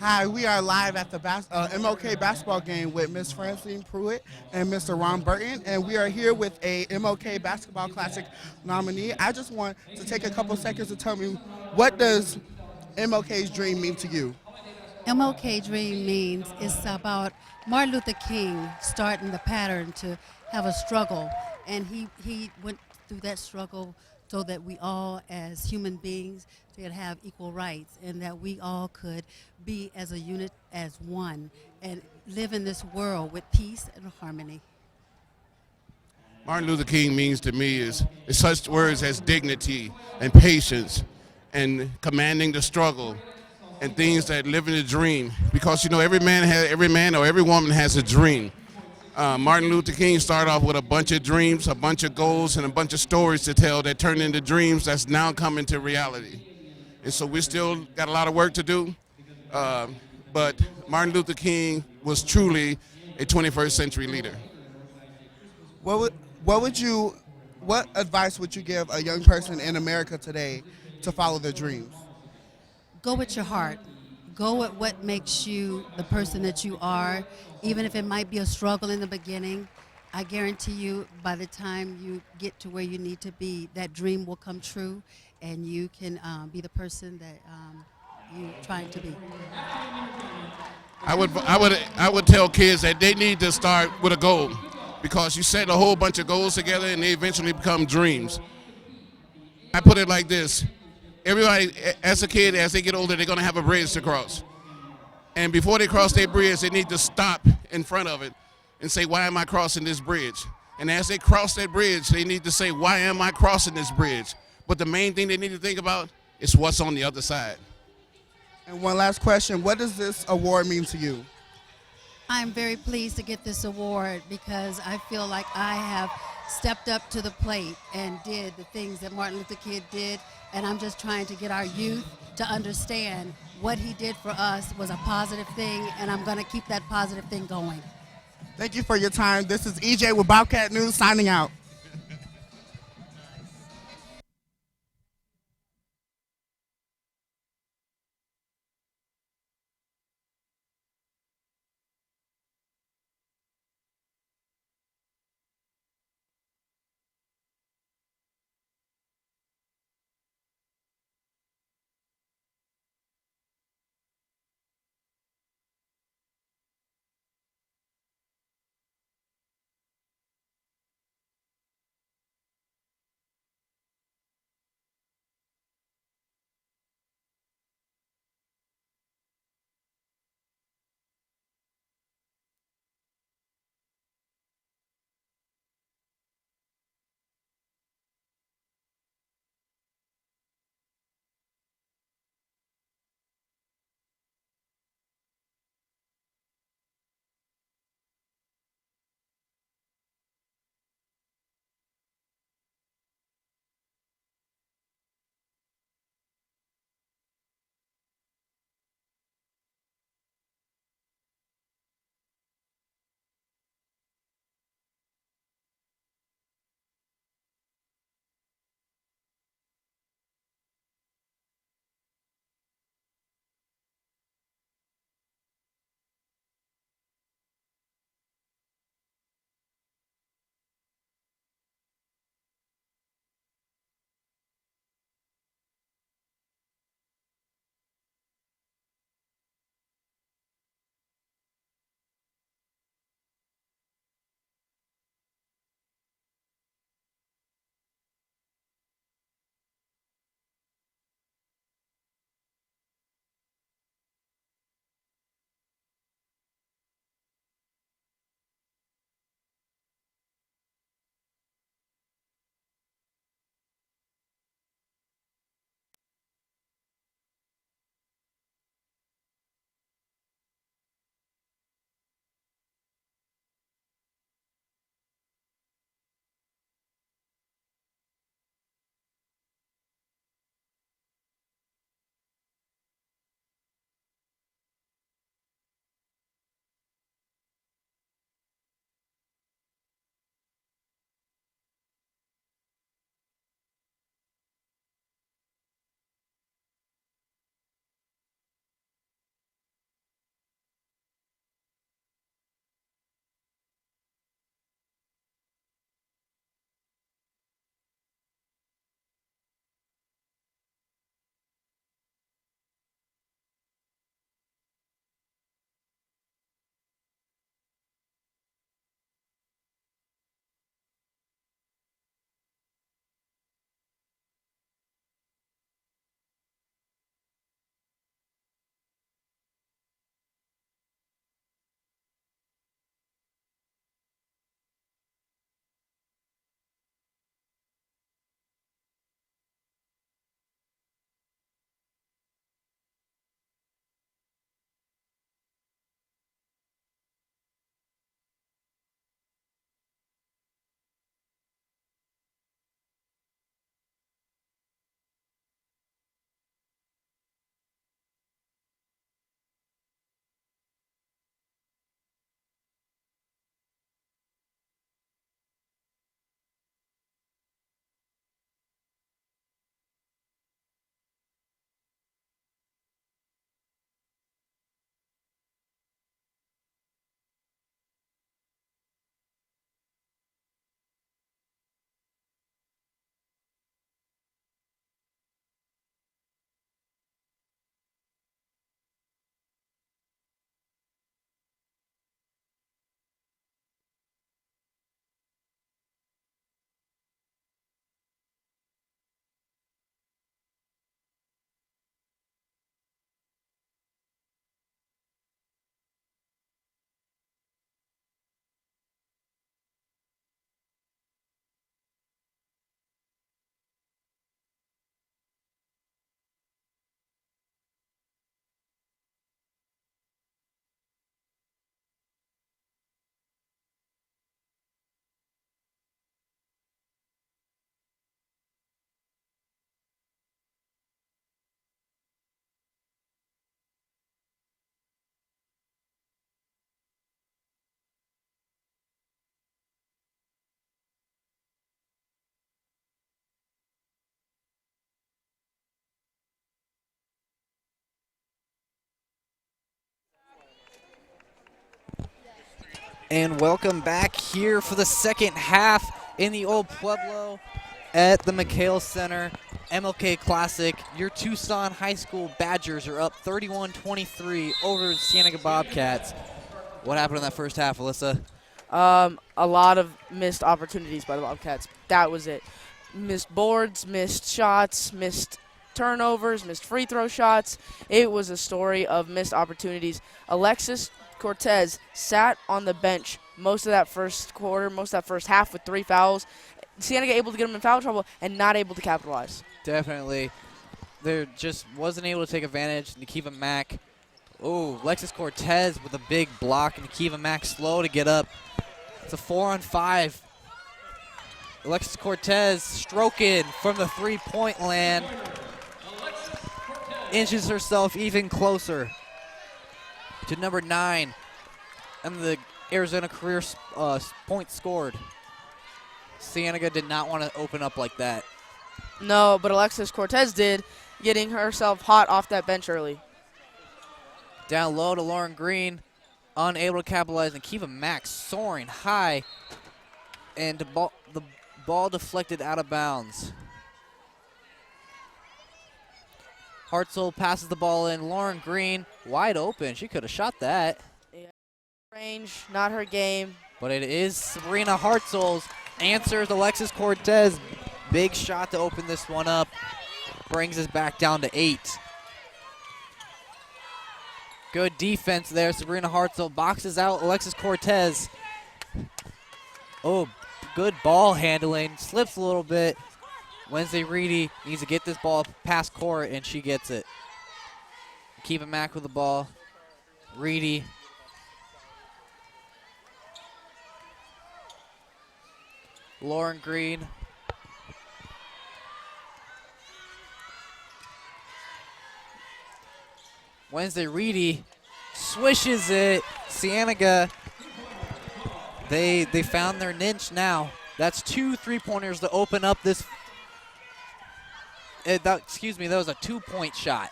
[SPEAKER 5] Hi, we are live at the MLK basketball game with Miss Francine Pruitt and Mr. Ron Burton, and we are here with a MLK Basketball Classic nominee. I just want to take a couple seconds to tell me, what does MLK's dream mean to you?
[SPEAKER 6] MLK Dream means it's about Martin Luther King starting the pattern to have a struggle, and he went through that struggle so that we all as human beings could have equal rights, and that we all could be as a unit, as one, and live in this world with peace and harmony.
[SPEAKER 7] Martin Luther King means to me is such words as dignity and patience and commanding the struggle and things that live in a dream. Because every man or every woman has a dream. Martin Luther King started off with a bunch of dreams, a bunch of goals, and a bunch of stories to tell that turned into dreams that's now coming to reality. And so we still got a lot of work to do, but Martin Luther King was truly a 21st century leader.
[SPEAKER 5] What advice would you give a young person in America today to follow their dreams?
[SPEAKER 6] Go with your heart. Go with what makes you the person that you are, even if it might be a struggle in the beginning. I guarantee you, by the time you get to where you need to be, that dream will come true, and you can be the person that you're trying to be.
[SPEAKER 7] I would tell kids that they need to start with a goal, because you set a whole bunch of goals together and they eventually become dreams. I put it like this: everybody, as a kid, as they get older, they're going to have a bridge to cross. And before they cross their bridge, they need to stop in front of it and say, why am I crossing this bridge? And as they cross that bridge, they need to say, why am I crossing this bridge? But the main thing they need to think about is what's on the other side.
[SPEAKER 5] And one last question, what does this award mean to you?
[SPEAKER 6] I'm very pleased to get this award because I feel like I have stepped up to the plate and did the things that Martin Luther King did, and I'm just trying to get our youth to understand what he did for us was a positive thing, and I'm going to keep that positive thing going.
[SPEAKER 5] Thank you for your time. This is EJ with Bobcat News signing out.
[SPEAKER 1] And welcome back here for the second half in the Old Pueblo at the McHale Center MLK Classic. Your Tucson High School Badgers are up 31-23 over the Cienega Bobcats. What happened in that first half, Alyssa?
[SPEAKER 2] A lot of missed opportunities by the Bobcats. That was it. Missed boards, missed shots, missed turnovers, missed free throw shots. It was a story of missed opportunities. Alexis Cortez sat on the bench most of that first quarter, most of that first half with 3 fouls. Cienega able to get him in foul trouble and not able to capitalize.
[SPEAKER 1] Definitely. There just wasn't able to take advantage. Nikiva Mack. Oh, Alexis Cortez with a big block. Nikiva Mack slow to get up. It's a 4-on-5. Alexis Cortez stroking from the three-point land. Inches herself even closer to number 9 and the Arizona career points scored. Cienega did not want to open up like that.
[SPEAKER 2] No, but Alexis Cortez did, getting herself hot off that bench early.
[SPEAKER 1] Down low to Lauren Green, unable to capitalize. Nikiva Mack soaring high, and the ball deflected out of bounds. Hartzell passes the ball in. Lauren Green wide open. She could have shot that.
[SPEAKER 2] Yeah. Range, not her game.
[SPEAKER 1] But it is Sabrina Hartzell's. Answers Alexis Cortez. Big shot to open this one up. Brings us back down to 8. Good defense there. Sabrina Hartzell boxes out Alexis Cortez. Oh, good ball handling. Slips a little bit. Wednesday Reedy needs to get this ball past court, and she gets it. Keep Mack with the ball. Reedy. Lauren Green. Wednesday Reedy swishes it. Cienega, they found their niche now. That's 2 3-pointers to open up this. That was a 2-point shot.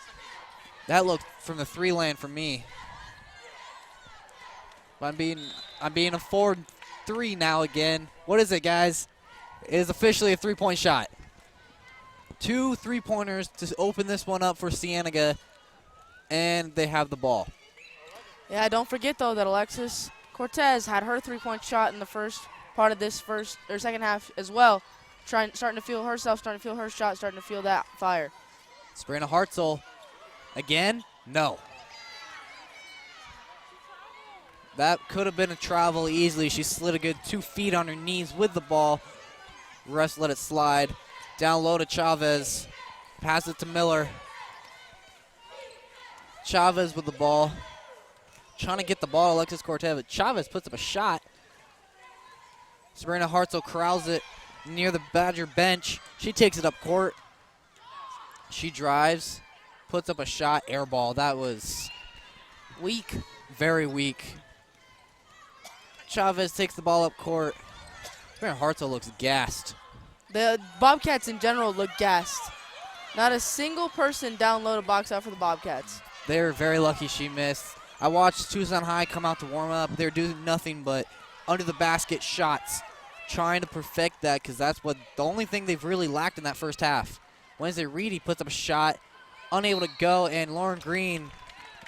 [SPEAKER 1] That looked from the 3 lane for me. I'm being a 4-3 now again. What is it, guys? It is officially a 3-point shot. 2 3-pointers to open this one up for Cienega, and they have the ball.
[SPEAKER 2] Yeah, don't forget, though, that Alexis Cortez had her 3-point shot in the first part of this second half as well. Starting to feel herself, starting to feel her shot, starting to feel that fire.
[SPEAKER 1] Sabrina Hartzell again? No. That could have been a travel easily. She slid a good 2 feet on her knees with the ball. Rest let it slide. Down low to Chavez. Pass it to Miller. Chavez with the ball. Trying to get the ball, Alexis Cortez, but Chavez puts up a shot. Sabrina Hartzell corrals it near the Badger bench. She takes it up court. She drives, puts up a shot, air ball. That was weak, very weak. Chavez takes the ball up court. Sabrina Hartzell looks gassed.
[SPEAKER 2] The Bobcats in general look gassed. Not a single person down low to box out for the Bobcats.
[SPEAKER 1] They were very lucky she missed. I watched Tucson High come out to warm up. They're doing nothing but under the basket shots, trying to perfect that, because that's the only thing they've really lacked in that first half. Wednesday Reedy puts up a shot, unable to go, and Lauren Green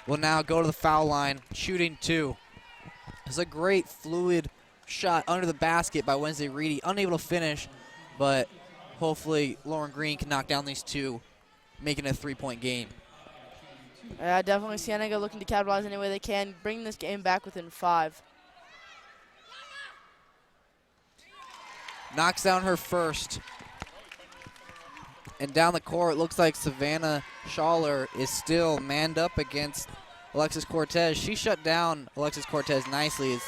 [SPEAKER 1] will now go to the foul line, shooting 2. It's a great fluid shot under the basket by Wednesday Reedy, unable to finish, but hopefully Lauren Green can knock down these 2, making it a 3-point game.
[SPEAKER 2] Yeah, definitely Cienega looking to capitalize any way they can, bring this game back within 5.
[SPEAKER 1] Knocks down her first. And down the court, looks like Savannah Schaller is still manned up against Alexis Cortez. She shut down Alexis Cortez nicely as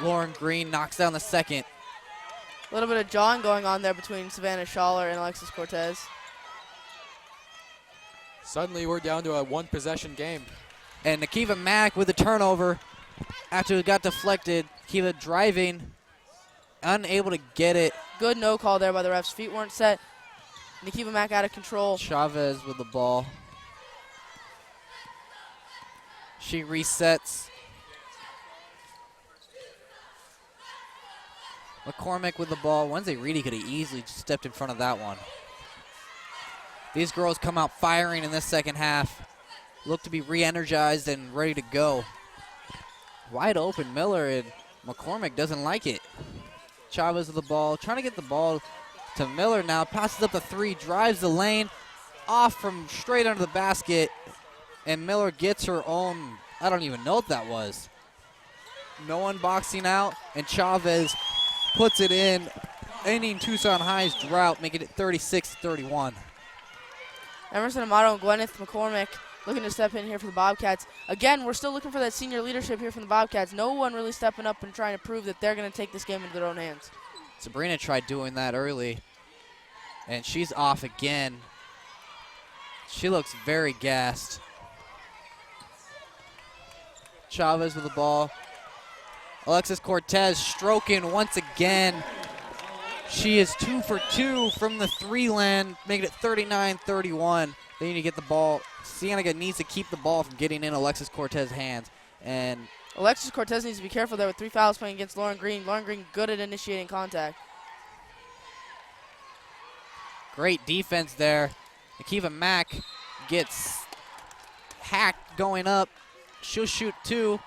[SPEAKER 1] Lauren Green knocks down the second.
[SPEAKER 2] A little bit of jawing going on there between Savannah Schaller and Alexis Cortez.
[SPEAKER 3] Suddenly we're down to a 1-possession game.
[SPEAKER 1] And Nikiva Mack with the turnover after it got deflected. Nikiva driving, unable to get it.
[SPEAKER 2] Good no call there by the refs. Feet weren't set. Nikiva Mack out of control.
[SPEAKER 1] Chavez with the ball. She resets. McCormick with the ball. Wednesday Reedy could have easily stepped in front of that one. These girls come out firing in this second half. Look to be re-energized and ready to go. Wide open Miller, and McCormick doesn't like it. Chavez with the ball, trying to get the ball to Miller now. Passes up the three, drives the lane, off from straight under the basket. And Miller gets her own, I don't even know what that was. No one boxing out, and Chavez puts it in, ending Tucson High's drought, making it 36-31.
[SPEAKER 2] Emerson Amato and Gwyneth McCormick looking to step in here for the Bobcats. Again, we're still looking for that senior leadership here from the Bobcats. No one really stepping up and trying to prove that they're going to take this game into their own hands.
[SPEAKER 1] Sabrina tried doing that early, and she's off again. She looks very gassed. Chavez with the ball. Alexis Cortez stroking once again. She is 2 for 2 from the three land, making it 39-31. They need to get the ball. Cienega needs to keep the ball from getting in Alexis Cortez's hands. And
[SPEAKER 2] Alexis Cortez needs to be careful there with 3 fouls playing against Lauren Green. Lauren Green good at initiating contact.
[SPEAKER 1] great defense there. Akiva Mack gets hacked going up. She'll shoot 2.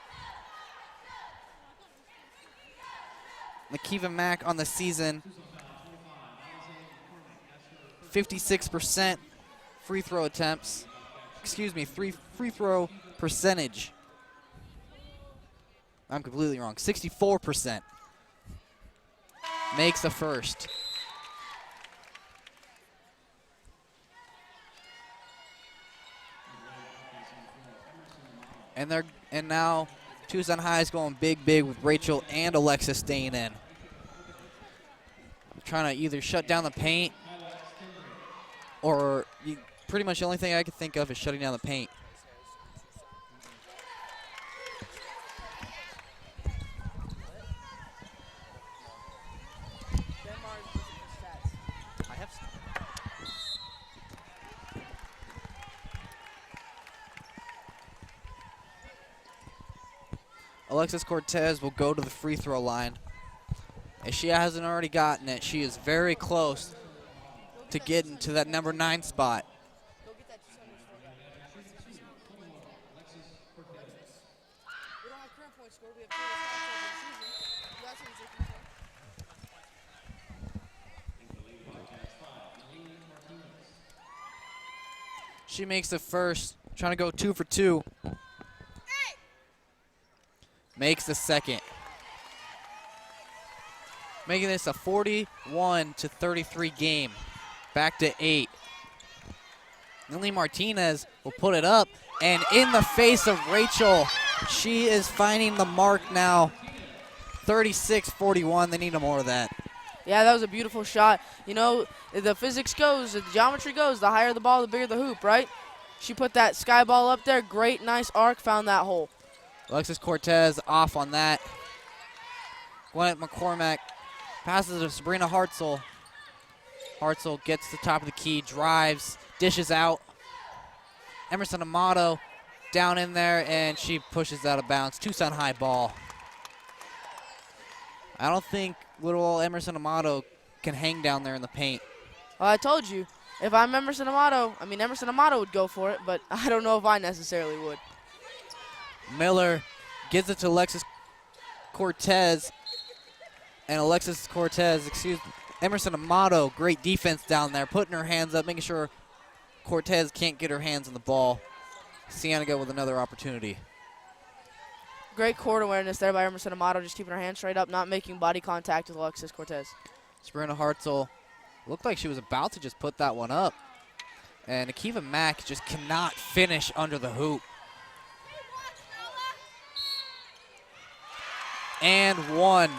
[SPEAKER 1] Akiva Mack on the season, 56% free throw attempts. Excuse me, free throw percentage. I'm completely wrong. 64%. Makes the first. And now Tucson High is going big with Rachel and Alexis staying in. Trying to either shut down the paint or pretty much the only thing I can think of is shutting down the paint. Alexis Cortez will go to the free throw line. If she hasn't already gotten it, she is very close to getting to that number 9 spot. She makes the first, trying to go 2 for 2. Makes the second. Making this a 41-33 game. Back to 8. Lily Martinez will put it up, and in the face of Rachel, she is finding the mark now. 36-41. They need more of that.
[SPEAKER 2] Yeah, that was a beautiful shot. You know, the physics goes, the geometry goes, the higher the ball, the bigger the hoop, right? She put that sky ball up there. Great, nice arc, found that hole.
[SPEAKER 1] Alexis Cortez off on that. Gwyneth McCormick passes to Sabrina Hartzell. Hartzell gets to the top of the key, drives, dishes out. Emerson Amato down in there, and she pushes out of bounds. Tucson High ball. I don't think little old Emerson Amato can hang down there in the paint.
[SPEAKER 2] Well, I told you, if I'm Emerson Amato would go for it, but I don't know if I necessarily would.
[SPEAKER 1] Miller gives it to Alexis Cortez. And Alexis Cortez, Emerson Amato, great defense down there, putting her hands up, making sure Cortez can't get her hands on the ball. Cienega with another opportunity.
[SPEAKER 2] Great court awareness there by Emerson Amato, just keeping her hands straight up, not making body contact with Alexis Cortez.
[SPEAKER 1] Sabrina Hartzell looked like she was about to just put that one up. And Akiva Mack just cannot finish under the hoop. And 1.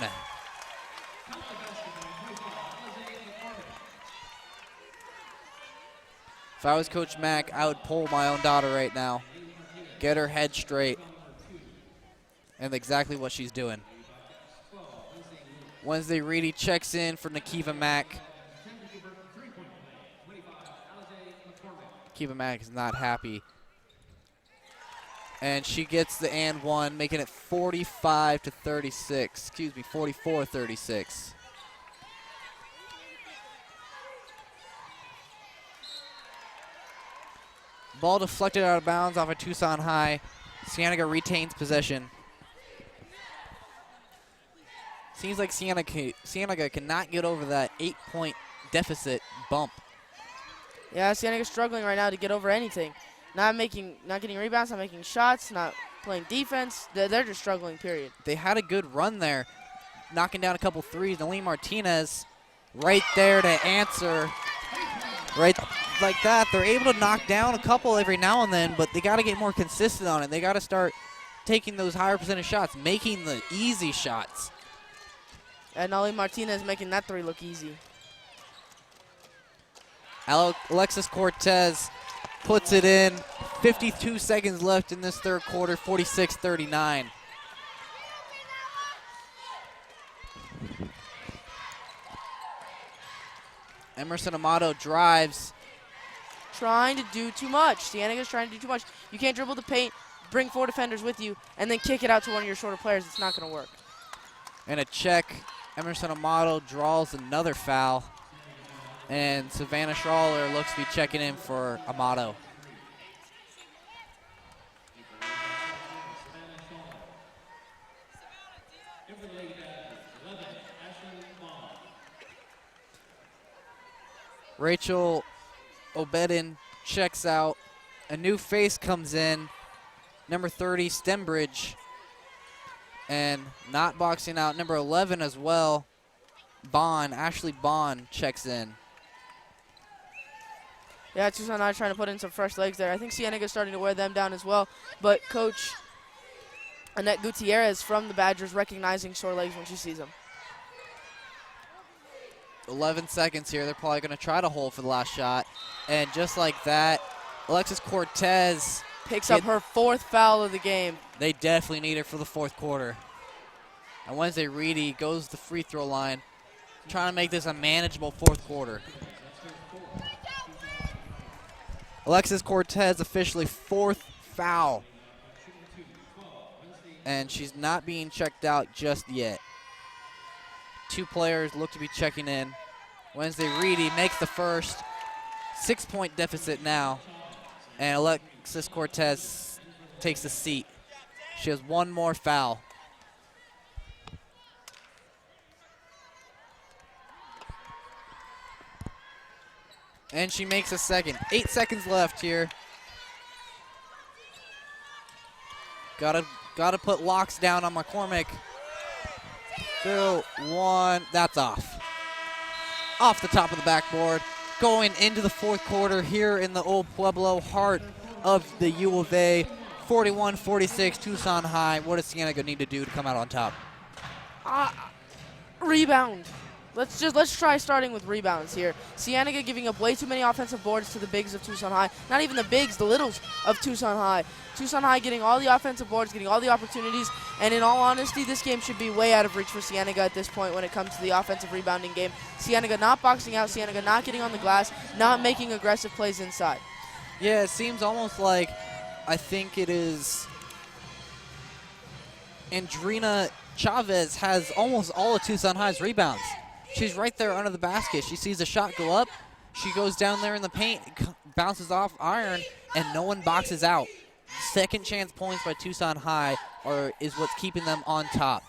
[SPEAKER 1] If I was Coach Mack, I would pull my own daughter right now. Get her head straight. And exactly what she's doing. Wednesday Reedy checks in for Nakiva Mack. Nakiva Mack is not happy. And she gets the and 1, making it 45-36. Excuse me, 44-36. Ball deflected out of bounds off of Tucson High. Cienega retains possession. Seems like Cienega cannot get over that 8-point deficit bump.
[SPEAKER 2] Yeah, Cienega's struggling right now to get over anything. Not getting rebounds, not making shots, not playing defense. They're just struggling, period.
[SPEAKER 1] They had a good run there, knocking down a couple threes. Naleen Martinez right there to answer. Right like that. They're able to knock down a couple every now and then, but they got to get more consistent on it. They got to start taking those higher percentage shots, making the easy shots.
[SPEAKER 2] And Naleen Martinez making that three look easy.
[SPEAKER 1] Alexis Cortez puts it in. 52 seconds left in this third quarter, 46-39. Emerson Amato drives.
[SPEAKER 2] Trying to do too much. Cienega's trying to do too much. You can't dribble the paint, bring 4 defenders with you, and then kick it out to one of your shorter players. It's not going to work.
[SPEAKER 1] And a check. Emerson Amato draws another foul. And Savannah Schrawler looks to be checking in for Amato. Rachel Obedin checks out. A new face comes in. Number 30, Stembridge. And not boxing out, number 11 as well. Ashley Bond checks in.
[SPEAKER 2] Yeah, Tucson High trying to put in some fresh legs there. I think Cienega's starting to wear them down as well. But Coach Annette Gutierrez from the Badgers recognizing sore legs when she sees them.
[SPEAKER 1] 11 seconds here. They're probably going to try to hold for the last shot. And just like that, Alexis Cortez
[SPEAKER 2] picks up her 4th foul of the game.
[SPEAKER 1] They definitely need it for the fourth quarter. And Wednesday Reedy goes to the free throw line, trying to make this a manageable fourth quarter. Alexis Cortez officially 4th foul. And she's not being checked out just yet. 2 players look to be checking in. Wednesday Reedy makes the first. 6-point deficit now. And Alexis Cortez takes the seat. She has 1 more foul. And she makes a second. 8 seconds left here. Gotta put locks down on McCormick. 2, 1, that's off. Off the top of the backboard. Going into the fourth quarter here in the Old Pueblo, heart of the U of A. 41-46, Tucson High. What does Cienega need to do to come out on top?
[SPEAKER 2] Rebound. Let's try starting with rebounds here. Cienega giving up way too many offensive boards to the bigs of Tucson High. Not even the bigs, the littles of Tucson High. Tucson High getting all the offensive boards, getting all the opportunities, and in all honesty, this game should be way out of reach for Cienega at this point when it comes to the offensive rebounding game. Cienega not boxing out, Cienega not getting on the glass, not making aggressive plays inside.
[SPEAKER 1] Yeah, it seems almost like, I think it is Andrina Chavez has almost all of Tucson High's rebounds. She's right there under the basket. She sees a shot go up. She goes down there in the paint, bounces off iron, and no one boxes out. Second chance points by Tucson High is what's keeping them on top.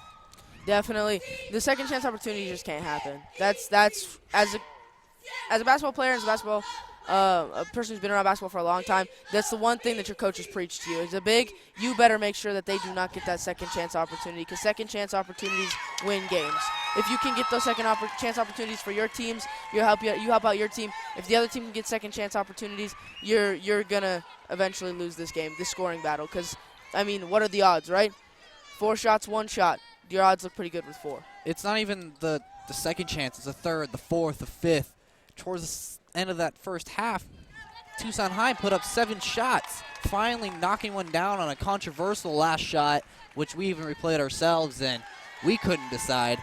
[SPEAKER 2] Definitely. The second chance opportunity just can't happen. That's as a basketball player, as a person who's been around basketball for a long time, that's the one thing that your coaches preach to you. As a big, you better make sure that they do not get that second chance opportunity, because second chance opportunities win games. If you can get those second chance opportunities for your teams, you help out your team. If the other team can get second chance opportunities, you're gonna eventually lose this game, this scoring battle. Because I mean, what are the odds, right? 4 shots, 1 shot. Your odds look pretty good with 4.
[SPEAKER 1] It's not even the second chance. It's the third, the fourth, the fifth. Towards the end of that first half, Tucson High put up 7 shots, finally knocking one down on a controversial last shot, which we even replayed ourselves, and we couldn't decide.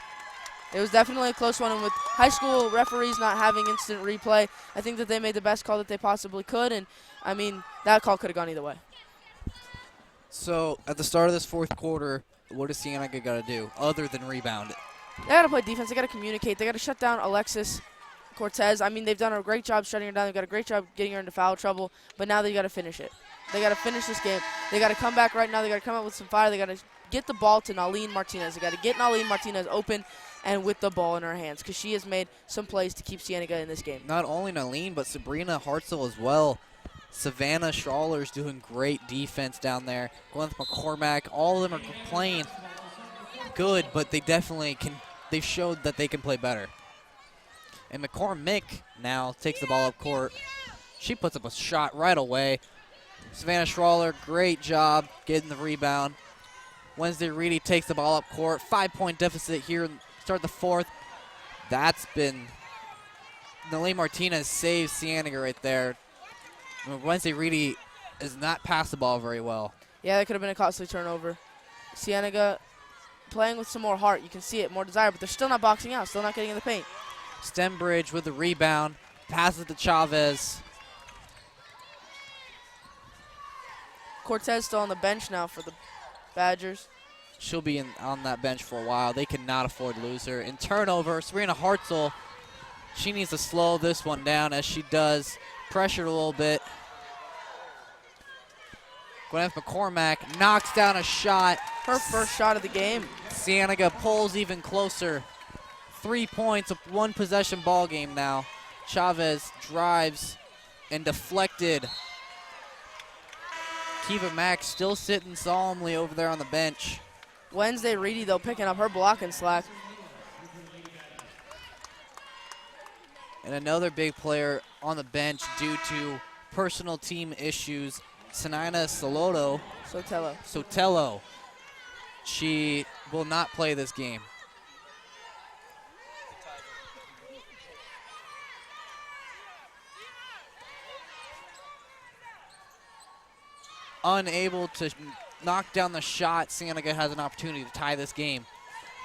[SPEAKER 2] It was definitely a close one, and with high school referees not having instant replay, I think that they made the best call that they possibly could, and, I mean, that call could have gone either way.
[SPEAKER 1] So, at the start of this fourth quarter, what does Cienega got to do other than rebound it?
[SPEAKER 2] They got to play defense. They got to communicate. They got to shut down Alexis Cortez, I mean, they've done a great job shutting her down. They've got a great job getting her into foul trouble, but now they got to finish it. They got to finish this game. They got to come back right now. They got to come out with some fire. They got to get the ball to Naleen Martinez. They got to get Naleen Martinez open and with the ball in her hands, because she has made some plays to keep Cienega in this game.
[SPEAKER 1] Not only Naleen, but Sabrina Hartzell as well. Savannah Schrawler's doing great defense down there. Glenn McCormack, all of them are playing good, but they definitely can. They've showed that they can play better. And McCormick now takes the ball up court. She puts up a shot right away. Savannah Schrawler, great job getting the rebound. Wednesday Reedy takes the ball up court. 5-point deficit here. Start the fourth. That's been Naleen Martinez saves Cienega right there. Wednesday Reedy has not passed the ball very well.
[SPEAKER 2] Yeah, that could have been a costly turnover. Cienega playing with some more heart. You can see it, more desire, but they're still not boxing out, still not getting in the paint.
[SPEAKER 1] Stembridge with the rebound. Passes to Chavez.
[SPEAKER 2] Cortez still on the bench now for the Badgers.
[SPEAKER 1] She'll be on that bench for a while. They cannot afford to lose her. And turnover, Sabrina Hartzell, she needs to slow this one down as she does. Pressured a little bit. Gwyneth McCormack knocks down a shot.
[SPEAKER 2] Her first shot of the game.
[SPEAKER 1] Cienega pulls even closer. 3 points, a one possession ball game now. Chavez drives and deflected. Kiva Mack still sitting solemnly over there on the bench.
[SPEAKER 2] Wednesday Reedy, though, picking up her blocking slack.
[SPEAKER 1] And another big player on the bench due to personal team issues, Sanina Sotelo. She will not play this game. Unable to knock down the shot, Cienega has an opportunity to tie this game.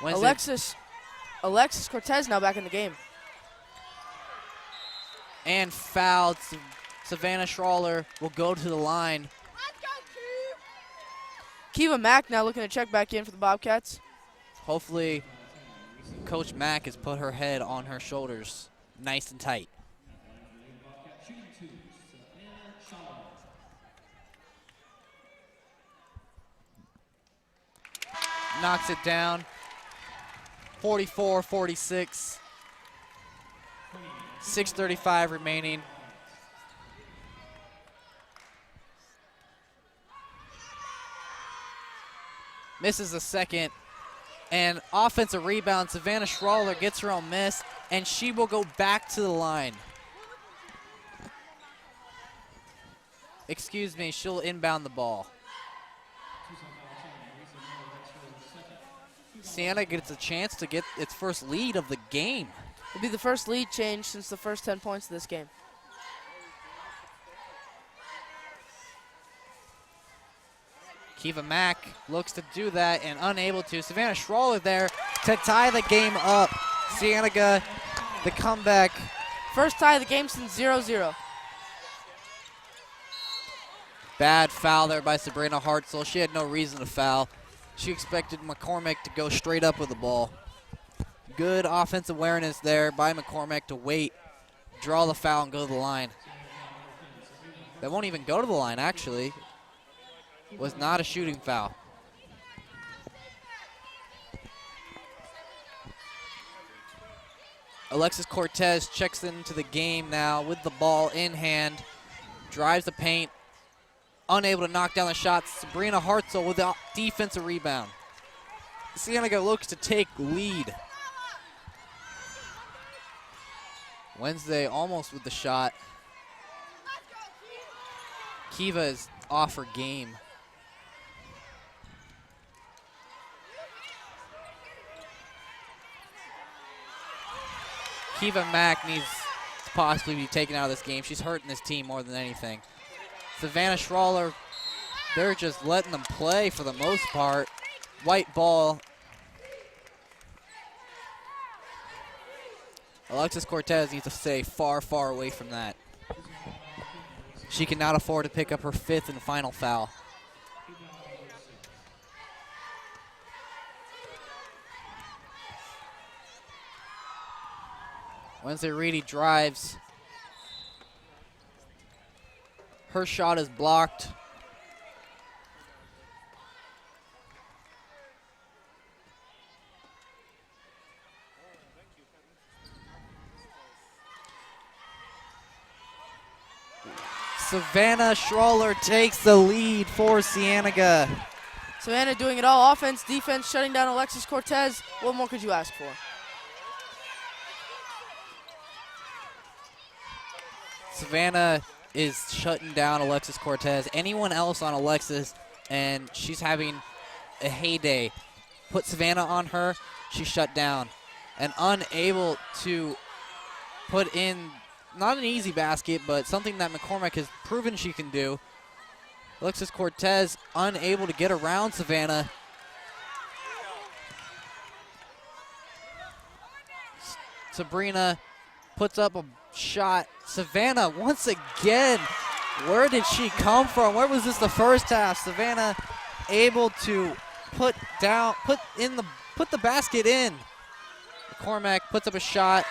[SPEAKER 2] Alexis Cortez now back in the game.
[SPEAKER 1] And fouled. Savannah Schrawler will go to the line.
[SPEAKER 2] Kiva Mack now looking to check back in for the Bobcats.
[SPEAKER 1] Hopefully, Coach Mack has put her head on her shoulders nice and tight. Knocks it down. 44-46. 6:35 remaining. Misses a second. And offensive rebound. Savannah Schrawler gets her own miss, and she will go back to the line. Excuse me, she'll inbound the ball. Cienega gets a chance to get its first lead of the game.
[SPEAKER 2] It'll be the first lead change since the first 10 points of this game.
[SPEAKER 1] Kiva Mack looks to do that and unable to. Savannah Schrawler there to tie the game up. Cienega, the comeback.
[SPEAKER 2] First tie of the game since 0-0.
[SPEAKER 1] Bad foul there by Sabrina Hartzell. She had no reason to foul. She expected McCormick to go straight up with the ball. Good offensive awareness there by McCormick to wait, draw the foul, and go to the line. That won't even go to the line, actually. Was not a shooting foul. Alexis Cortez checks into the game now with the ball in hand. Drives the paint. Unable to knock down the shots. Sabrina Hartzell with the defensive rebound. Cienega looks to take lead. Wednesday almost with the shot. Kiva is off her game. Kiva Mack needs to possibly be taken out of this game. She's hurting this team more than anything. Savannah Schrawler, they're just letting them play for the most part. White ball. Alexis Cortez needs to stay far, far away from that. She cannot afford to pick up her fifth and final foul. Wednesday Reedy drives. Her shot is blocked. Savannah Schroller takes the lead for Cienega.
[SPEAKER 2] Savannah doing it all. Offense, defense, shutting down Alexis Cortez. What more could you ask for?
[SPEAKER 1] Savannah is shutting down Alexis Cortez. Anyone else on Alexis, and she's having a heyday. Put Savannah on her, she's shut down. And unable to put in, not an easy basket, but something that McCormick has proven she can do. Alexis Cortez unable to get around Savannah. Sabrina puts up a shot. Savannah once again, where did she come from? Where was this the first half? Savannah able to put the basket in. McCormick puts up a shot,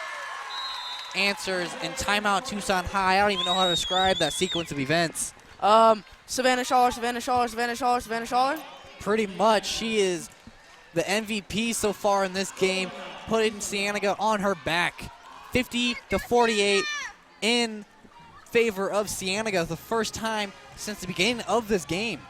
[SPEAKER 1] answers, and timeout Tucson High. I don't even know how to describe that sequence of events.
[SPEAKER 2] Savannah Schaller, Savannah Schaller, Savannah Schaller, Savannah Schaller.
[SPEAKER 1] Pretty much, she is the MVP so far in this game, putting Cienega on her back. 50-48 in favor of Cienega, the first time since the beginning of this game.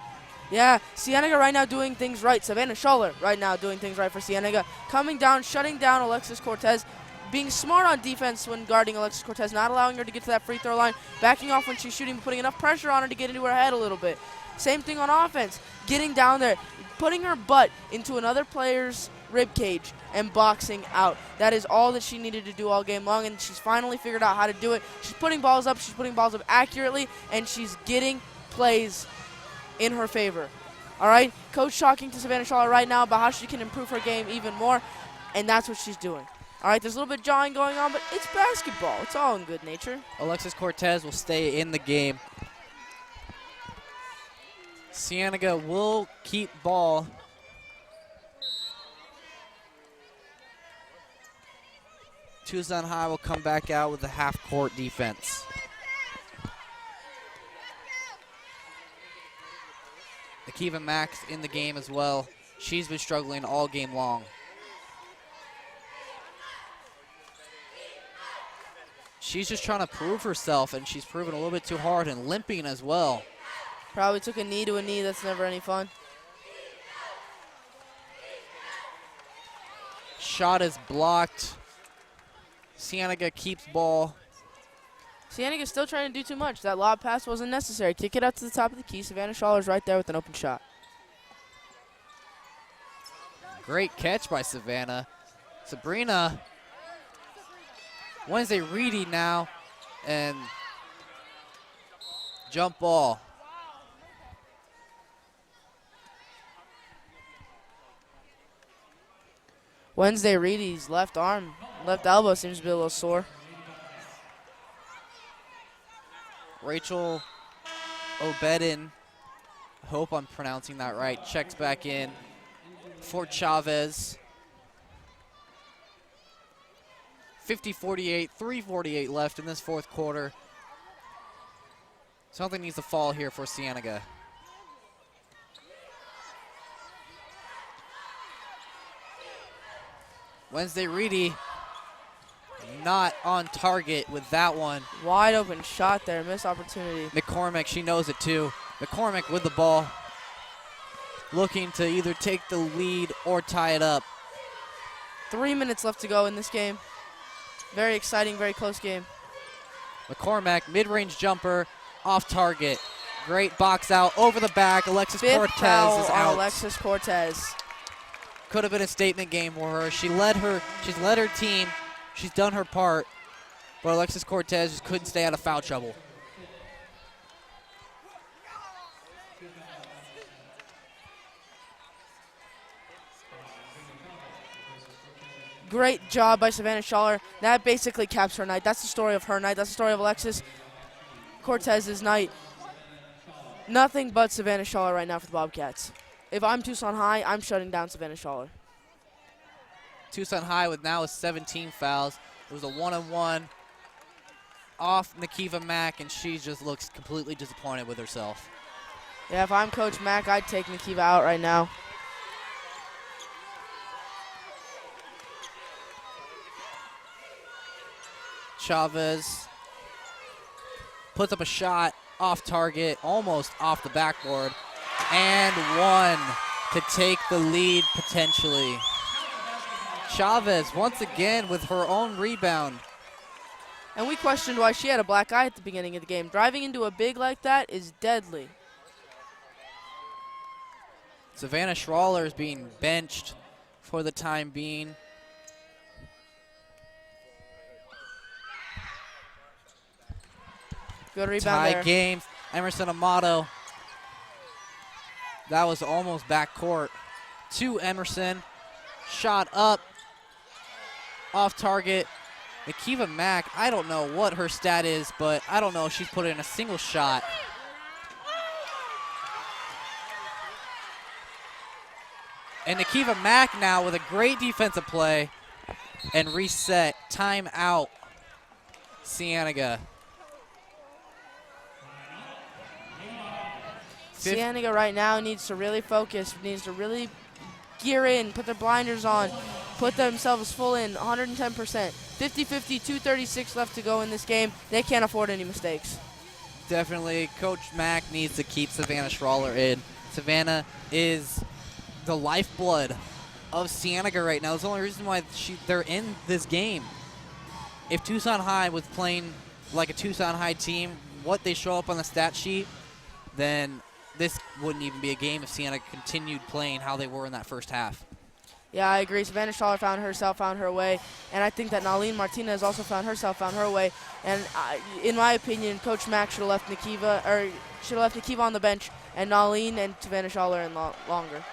[SPEAKER 2] Yeah, Cienega right now doing things right. Savannah Schaller right now doing things right for Cienega. Coming down, shutting down Alexis Cortez. Being smart on defense when guarding Alexis Cortez, not allowing her to get to that free throw line, backing off when she's shooting, putting enough pressure on her to get into her head a little bit. Same thing on offense, getting down there, putting her butt into another player's rib cage and boxing out. That is all that she needed to do all game long, and she's finally figured out how to do it. She's putting balls up accurately, and she's getting plays in her favor. All right, Coach talking to Savannah Schaller right now about how she can improve her game even more, and that's what she's doing. All right, there's a little bit of jawing going on, but it's basketball. It's all in good nature.
[SPEAKER 1] Alexis Cortez will stay in the game. Cienega will keep ball. Tucson High will come back out with a half-court defense. Akiva Max in the game as well. She's been struggling all game long. She's just trying to prove herself, and she's proven a little bit too hard and limping as well.
[SPEAKER 2] Probably took a knee to a knee. That's never any fun.
[SPEAKER 1] Shot is blocked. Cienega keeps ball.
[SPEAKER 2] Cienega's still trying to do too much. That lob pass wasn't necessary. Kick it out to the top of the key. Savannah Schaller's right there with an open shot.
[SPEAKER 1] Great catch by Savannah. Sabrina. Wednesday Reedy now, and jump ball.
[SPEAKER 2] Wednesday Reedy's left elbow seems to be a little sore.
[SPEAKER 1] Rachel Obedin, I hope I'm pronouncing that right, checks back in for Chavez. 50-48, 3:48 left in this fourth quarter. Something needs to fall here for Cienega. Wednesday Reedy not on target with that one.
[SPEAKER 2] Wide open shot there, missed opportunity.
[SPEAKER 1] McCormick, she knows it too. McCormick with the ball, looking to either take the lead or tie it up.
[SPEAKER 2] 3 minutes left to go in this game. Very exciting, very close game.
[SPEAKER 1] McCormick, mid-range jumper, off target. Great box out, over the back. Alexis
[SPEAKER 2] Fifth
[SPEAKER 1] Cortez
[SPEAKER 2] foul
[SPEAKER 1] is
[SPEAKER 2] on
[SPEAKER 1] out.
[SPEAKER 2] Alexis Cortez.
[SPEAKER 1] Could have been a statement game for her. She's led her team. She's done her part. But Alexis Cortez just couldn't stay out of foul trouble.
[SPEAKER 2] Great job by Savannah Schaller. That basically caps her night. That's the story of her night. That's the story of Alexis Cortez's night. Nothing but Savannah Schaller right now for the Bobcats. If I'm Tucson High, I'm shutting down Savannah Schaller.
[SPEAKER 1] Tucson High with now 17 fouls. It was a one-on-one off Nikiva Mack, and she just looks completely disappointed with herself.
[SPEAKER 2] Yeah, if I'm Coach Mack, I'd take Nikiva out right now.
[SPEAKER 1] Chavez puts up a shot off target, almost off the backboard, and one to take the lead potentially. Chavez once again with her own rebound.
[SPEAKER 2] And we questioned why she had a black eye at the beginning of the game. Driving into a big like that is deadly.
[SPEAKER 1] Savannah Schraller is being benched for the time being.
[SPEAKER 2] Good rebound
[SPEAKER 1] Tie
[SPEAKER 2] there.
[SPEAKER 1] games. Emerson Amato. That was almost backcourt to Emerson. Shot up. Off target. Nikiva Mack, I don't know what her stat is, but I don't know if she's put in a single shot. And Nikiva Mack now with a great defensive play and reset. Timeout. Cienega.
[SPEAKER 2] Cienega right now needs to really focus, needs to really gear in, put their blinders on, put themselves full in, 110%. 50-50, 2:36 left to go in this game. They can't afford any mistakes.
[SPEAKER 1] Definitely, Coach Mack needs to keep Savannah Schraller in. Savannah is the lifeblood of Cienega right now. It's the only reason why they're in this game. If Tucson High was playing like a Tucson High team, what they show up on the stat sheet, then this wouldn't even be a game if Cienega continued playing how they were in that first half.
[SPEAKER 2] Yeah, I agree. Savannah Schaller found herself, found her way, and I think that Nalene Martinez also found herself, found her way. And in my opinion, Coach Mack should have left Nikiva on the bench, and Nalene and Savannah Schaller in longer.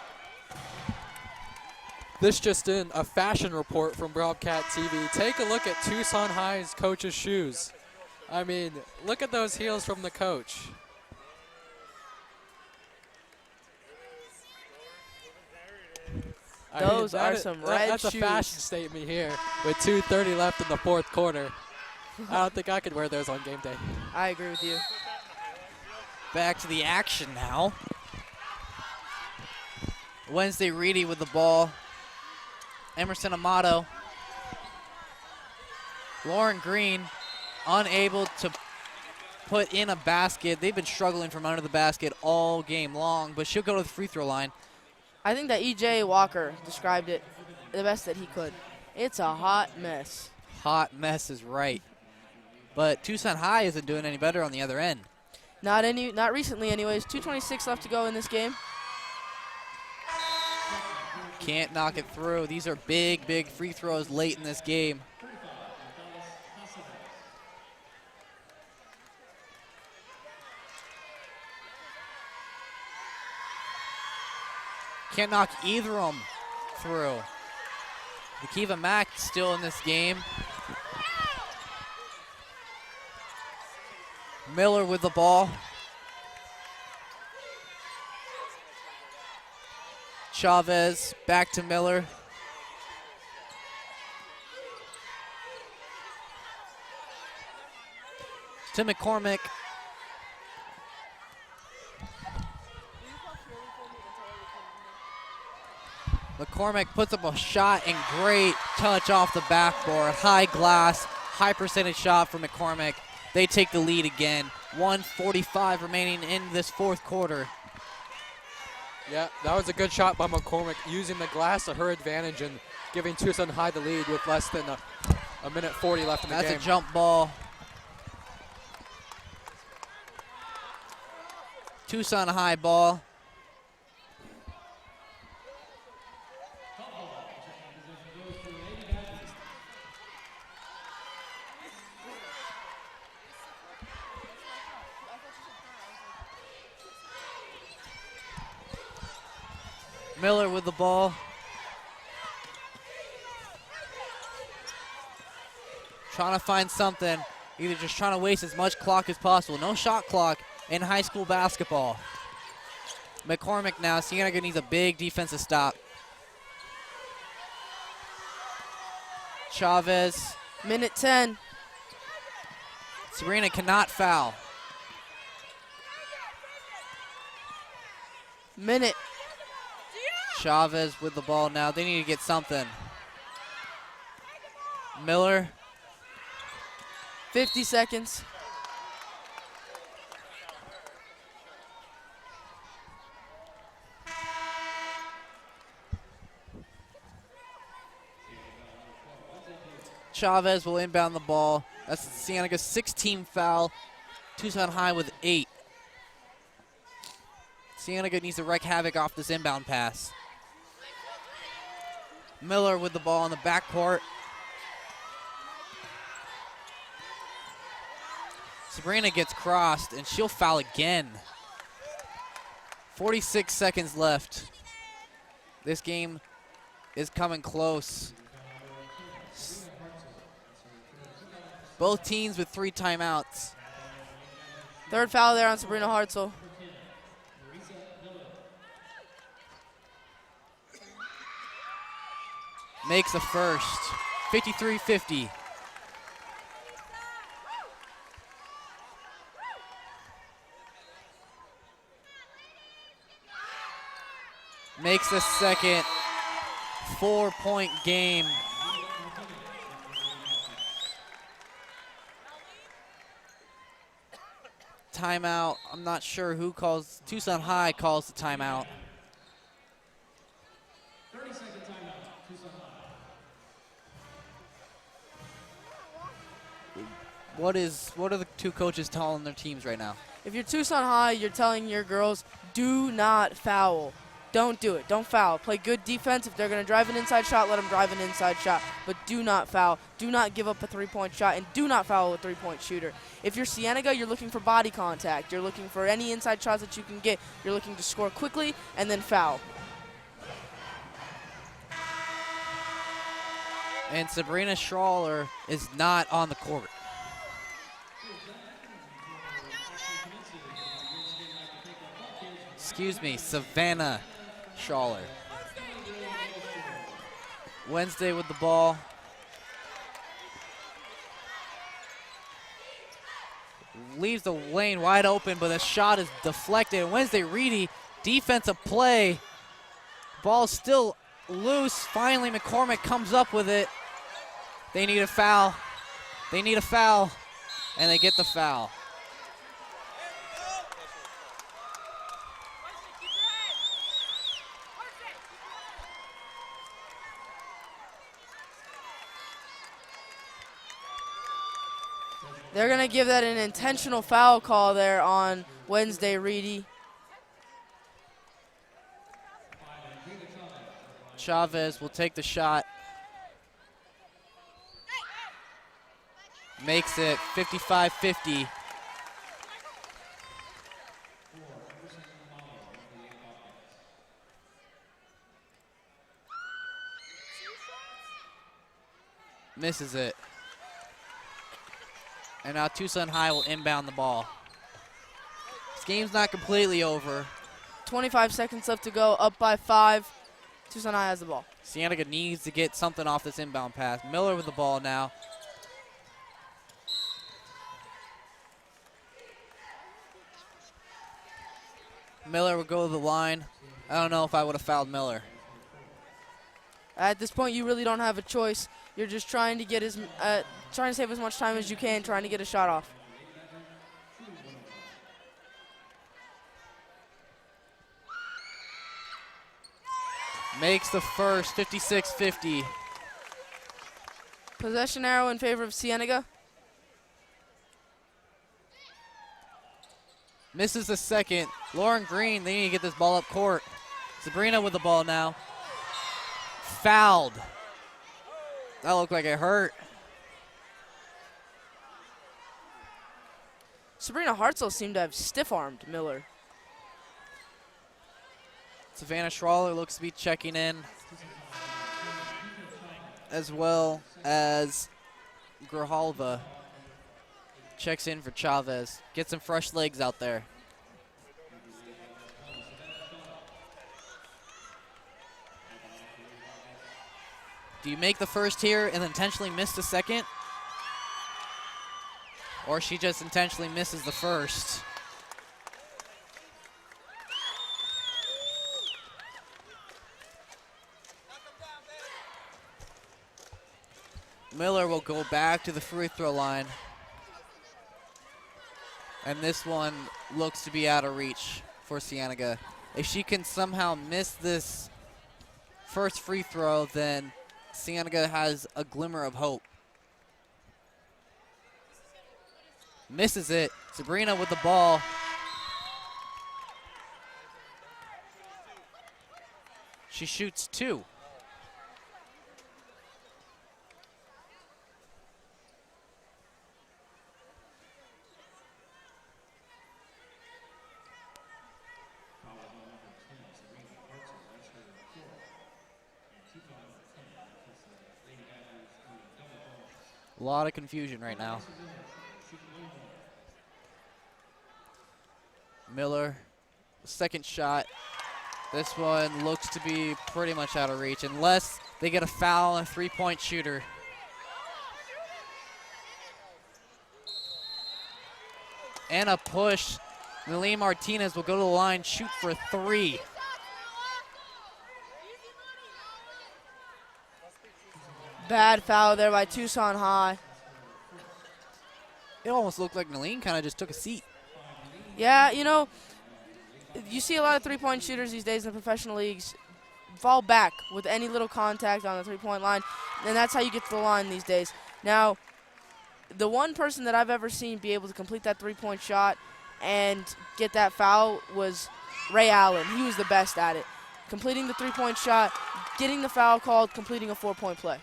[SPEAKER 3] This just in, a fashion report from Bobcat TV. Take a look at Tucson High's coach's shoes. I mean, look at those heels from the coach.
[SPEAKER 2] Those are some red
[SPEAKER 3] That's
[SPEAKER 2] shoes.
[SPEAKER 3] a fashion statement here with 2:30 left in the fourth quarter. I don't think I could wear those on game day.
[SPEAKER 2] I agree with you.
[SPEAKER 1] Back to the action now. Wednesday Reedy with the ball. Emerson Amato. Lauren Green unable to put in a basket. They've been struggling from under the basket all game long, but she'll go to the free throw line.
[SPEAKER 2] I think that E.J. Walker described it the best that he could. It's a hot mess.
[SPEAKER 1] Hot mess is right. But Tucson High isn't doing any better on the other end.
[SPEAKER 2] Not recently anyways. 2:26 left to go in this game.
[SPEAKER 1] Can't knock it through. These are big, big free throws late in this game. Can't knock either of them through. Nikiva Mack still in this game. Miller with the ball. Chavez back to Miller. To McCormick. McCormick puts up a shot and great touch off the backboard. High glass, high percentage shot for McCormick. They take the lead again. 1:45 remaining in this fourth quarter.
[SPEAKER 3] Yeah, that was a good shot by McCormick, using the glass to her advantage and giving Tucson High the lead with less than a minute 40 left in the game.
[SPEAKER 1] That's a jump ball. Tucson High ball. Miller with the ball. Trying to find something. Either just trying to waste as much clock as possible. No shot clock in high school basketball. McCormick now. Cienega needs a big defensive stop. Chavez
[SPEAKER 2] Minute 10.
[SPEAKER 1] Sabrina cannot foul.
[SPEAKER 2] Minute.
[SPEAKER 1] Chavez with the ball now. They need to get something. Miller.
[SPEAKER 2] 50 seconds.
[SPEAKER 1] Chavez will inbound the ball. That's Cienega's 16th foul. Tucson High with 8. Cienega needs to wreak havoc off this inbound pass. Miller with the ball in the backcourt. Sabrina gets crossed, and she'll foul again. 46 seconds left. This game is coming close. Both teams with 3 timeouts.
[SPEAKER 2] Third foul there on Sabrina Hartzell.
[SPEAKER 1] Makes the first. 53-50. Makes the second. 4-point game. Timeout. I'm not sure who calls. Tucson High calls the timeout.
[SPEAKER 4] 30-second timeout, Tucson High.
[SPEAKER 1] What are the two coaches telling their teams right now?
[SPEAKER 2] If you're Tucson High, you're telling your girls, do not foul. Don't do it. Don't foul. Play good defense. If they're going to drive an inside shot, let them drive an inside shot. But do not foul. Do not give up a three-point shot, and do not foul a three-point shooter. If you're Cienega, you're looking for body contact. You're looking for any inside shots that you can get. You're looking to score quickly and then foul.
[SPEAKER 1] And Sabrina Schrawler is not on the court. Excuse me, Savannah Schrawler. Wednesday with the ball. Leaves the lane wide open, but the shot is deflected. Wednesday Reedy, defensive play. Ball's still loose. Finally, McCormick comes up with it. They need a foul. They need a foul, and they get the foul.
[SPEAKER 2] They're going to give that an intentional foul call there on Wednesday Reedy.
[SPEAKER 1] Chavez will take the shot. Makes it 55-50. Misses it. And now Tucson High will inbound the ball. This game's not completely over.
[SPEAKER 2] 25 seconds left to go, up by 5. Tucson High has the ball.
[SPEAKER 1] Cienega needs to get something off this inbound pass. Miller with the ball now. Miller would go to the line. I don't know if I would have fouled Miller.
[SPEAKER 2] At this point, you really don't have a choice. You're just trying to get trying to save as much time as you can, trying to get a shot off.
[SPEAKER 1] Makes the first, 56-50.
[SPEAKER 2] Possession arrow in favor of Cienega.
[SPEAKER 1] Misses the second. Lauren Green, they need to get this ball up court. Sabrina with the ball now. Fouled. That looked like it hurt.
[SPEAKER 2] Sabrina Hartzell seemed to have stiff-armed Miller.
[SPEAKER 1] Savannah Schrawler looks to be checking in, as well as Grijalva checks in for Chavez. Get some fresh legs out there. Do you make the first here and intentionally miss the second? Or she just intentionally misses the first. Miller will go back to the free throw line. And this one looks to be out of reach for Cienega. If she can somehow miss this first free throw, then Cienega has a glimmer of hope. Misses it. Sabrina with the ball. She shoots 2. A lot of confusion right now. Miller, second shot. This one looks to be pretty much out of reach unless they get a foul on a three-point shooter. And a push. Nelly Martinez will go to the line, shoot for 3.
[SPEAKER 2] Bad foul there by Tucson High.
[SPEAKER 1] It almost looked like Naleen kind of just took a seat.
[SPEAKER 2] Yeah, you know, you see a lot of three-point shooters these days in the professional leagues fall back with any little contact on the three-point line, and that's how you get to the line these days. Now, the one person that I've ever seen be able to complete that three-point shot and get that foul was Ray Allen. He was the best at it. Completing the three-point shot, getting the foul called, completing a 4-point play.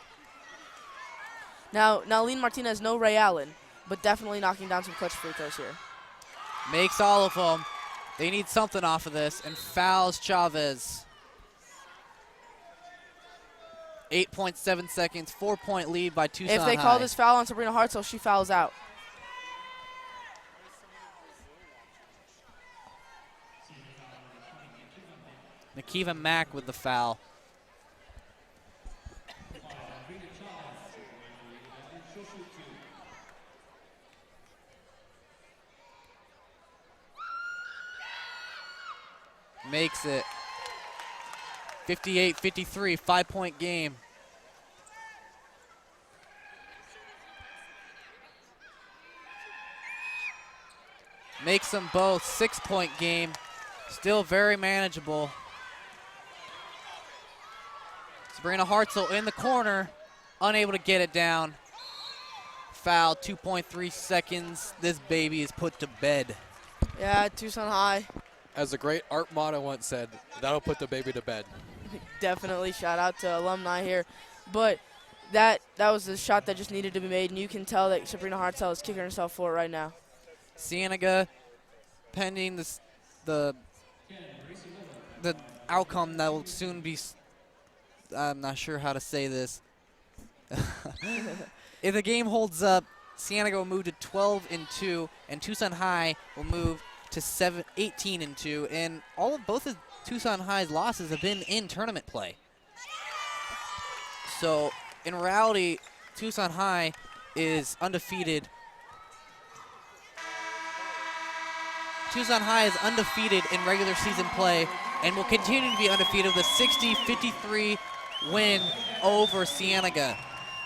[SPEAKER 2] Now, Nalene Martinez, no Ray Allen, but definitely knocking down some clutch free throws here.
[SPEAKER 1] Makes all of them. They need something off of this, and fouls Chavez. 8.7 seconds, 4-point lead by Tucson
[SPEAKER 2] If they
[SPEAKER 1] High.
[SPEAKER 2] call this foul on Sabrina Hartzell, she fouls out.
[SPEAKER 1] Nakiva Mack with the foul. Makes it 58-53, 5-point game. Makes them both 6-point game. Still very manageable. Sabrina Hartzell in the corner, unable to get it down. Foul, 2.3 seconds. This baby is put to bed.
[SPEAKER 2] Yeah, Tucson High.
[SPEAKER 3] As the great Art Mata once said, that'll put the baby to bed.
[SPEAKER 2] Definitely shout out to alumni here. But that was a shot that just needed to be made, and you can tell that Sabrina Hartzell is kicking herself for it right now.
[SPEAKER 1] Cienega, pending this, the outcome that will soon be, I'm not sure how to say this. If the game holds up, Cienega will move to 12-2, and Tucson High will move to 18-2, and both of Tucson High's losses have been in tournament play. So in reality, Tucson High is undefeated. Tucson High is undefeated in regular season play and will continue to be undefeated with a 60-53 win over Cienega.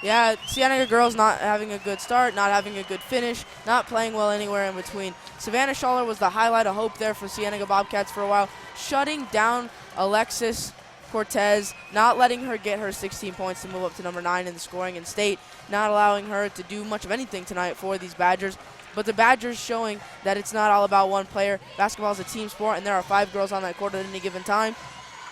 [SPEAKER 2] Yeah, Cienega girls not having a good start, not having a good finish, not playing well anywhere in between. Savannah Schaller was the highlight of hope there for Cienega Bobcats for a while, shutting down Alexis Cortez, not letting her get her 16 points to move up to number 9 in the scoring in state, not allowing her to do much of anything tonight for these Badgers. But the Badgers showing that it's not all about one player. Basketball is a team sport, and there are 5 girls on that court at any given time,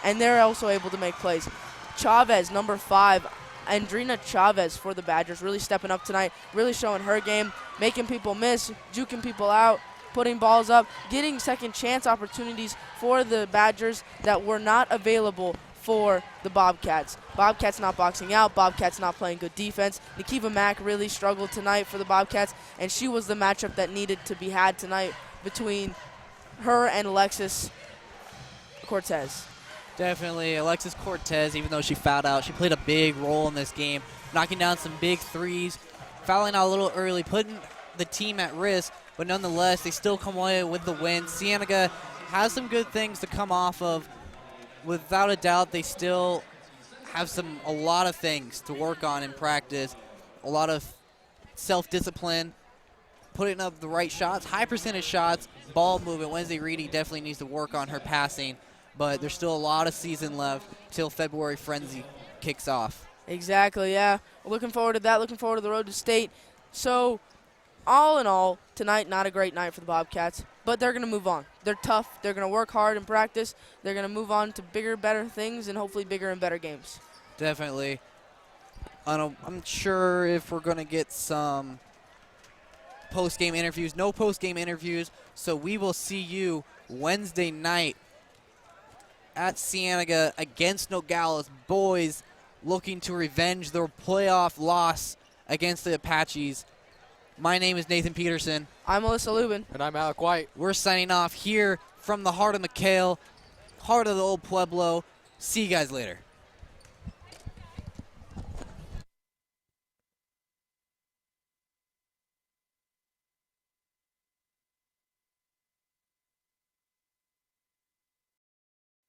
[SPEAKER 2] and they're also able to make plays. Chavez, number 5, Andrina Chavez for the Badgers, really stepping up tonight, really showing her game, making people miss, juking people out, putting balls up, getting second chance opportunities for the Badgers that were not available for the Bobcats. Bobcats not boxing out, Bobcats not playing good defense. Nakiva Mack really struggled tonight for the Bobcats, and she was the matchup that needed to be had tonight between her and Alexis Cortez.
[SPEAKER 1] Definitely Alexis Cortez, even though she fouled out, she played a big role in this game, knocking down some big threes, fouling out a little early, putting the team at risk, but nonetheless, they still come away with the win. Cienega has some good things to come off of. Without a doubt, they still have a lot of things to work on in practice, a lot of self-discipline, putting up the right shots, high percentage shots, ball movement. Wednesday Reedy definitely needs to work on her passing, but there's still a lot of season left till February Frenzy kicks off.
[SPEAKER 2] Exactly, yeah. We're looking forward to that, looking forward to the road to state. So, all in all, tonight, not a great night for the Bobcats, but they're going to move on. They're tough. They're going to work hard in practice. They're going to move on to bigger, better things, and hopefully bigger and better games.
[SPEAKER 1] Definitely. I'm sure if we're going to get some post-game interviews. No post-game interviews, so we will see you Wednesday night at Cienega against Nogales. Boys looking to revenge their playoff loss against the Apaches. My name is Nathan Peterson.
[SPEAKER 2] I'm Alyssa Lubin.
[SPEAKER 3] And I'm Alec White.
[SPEAKER 1] We're signing off here from the heart of McHale, heart of the old Pueblo. See you guys later.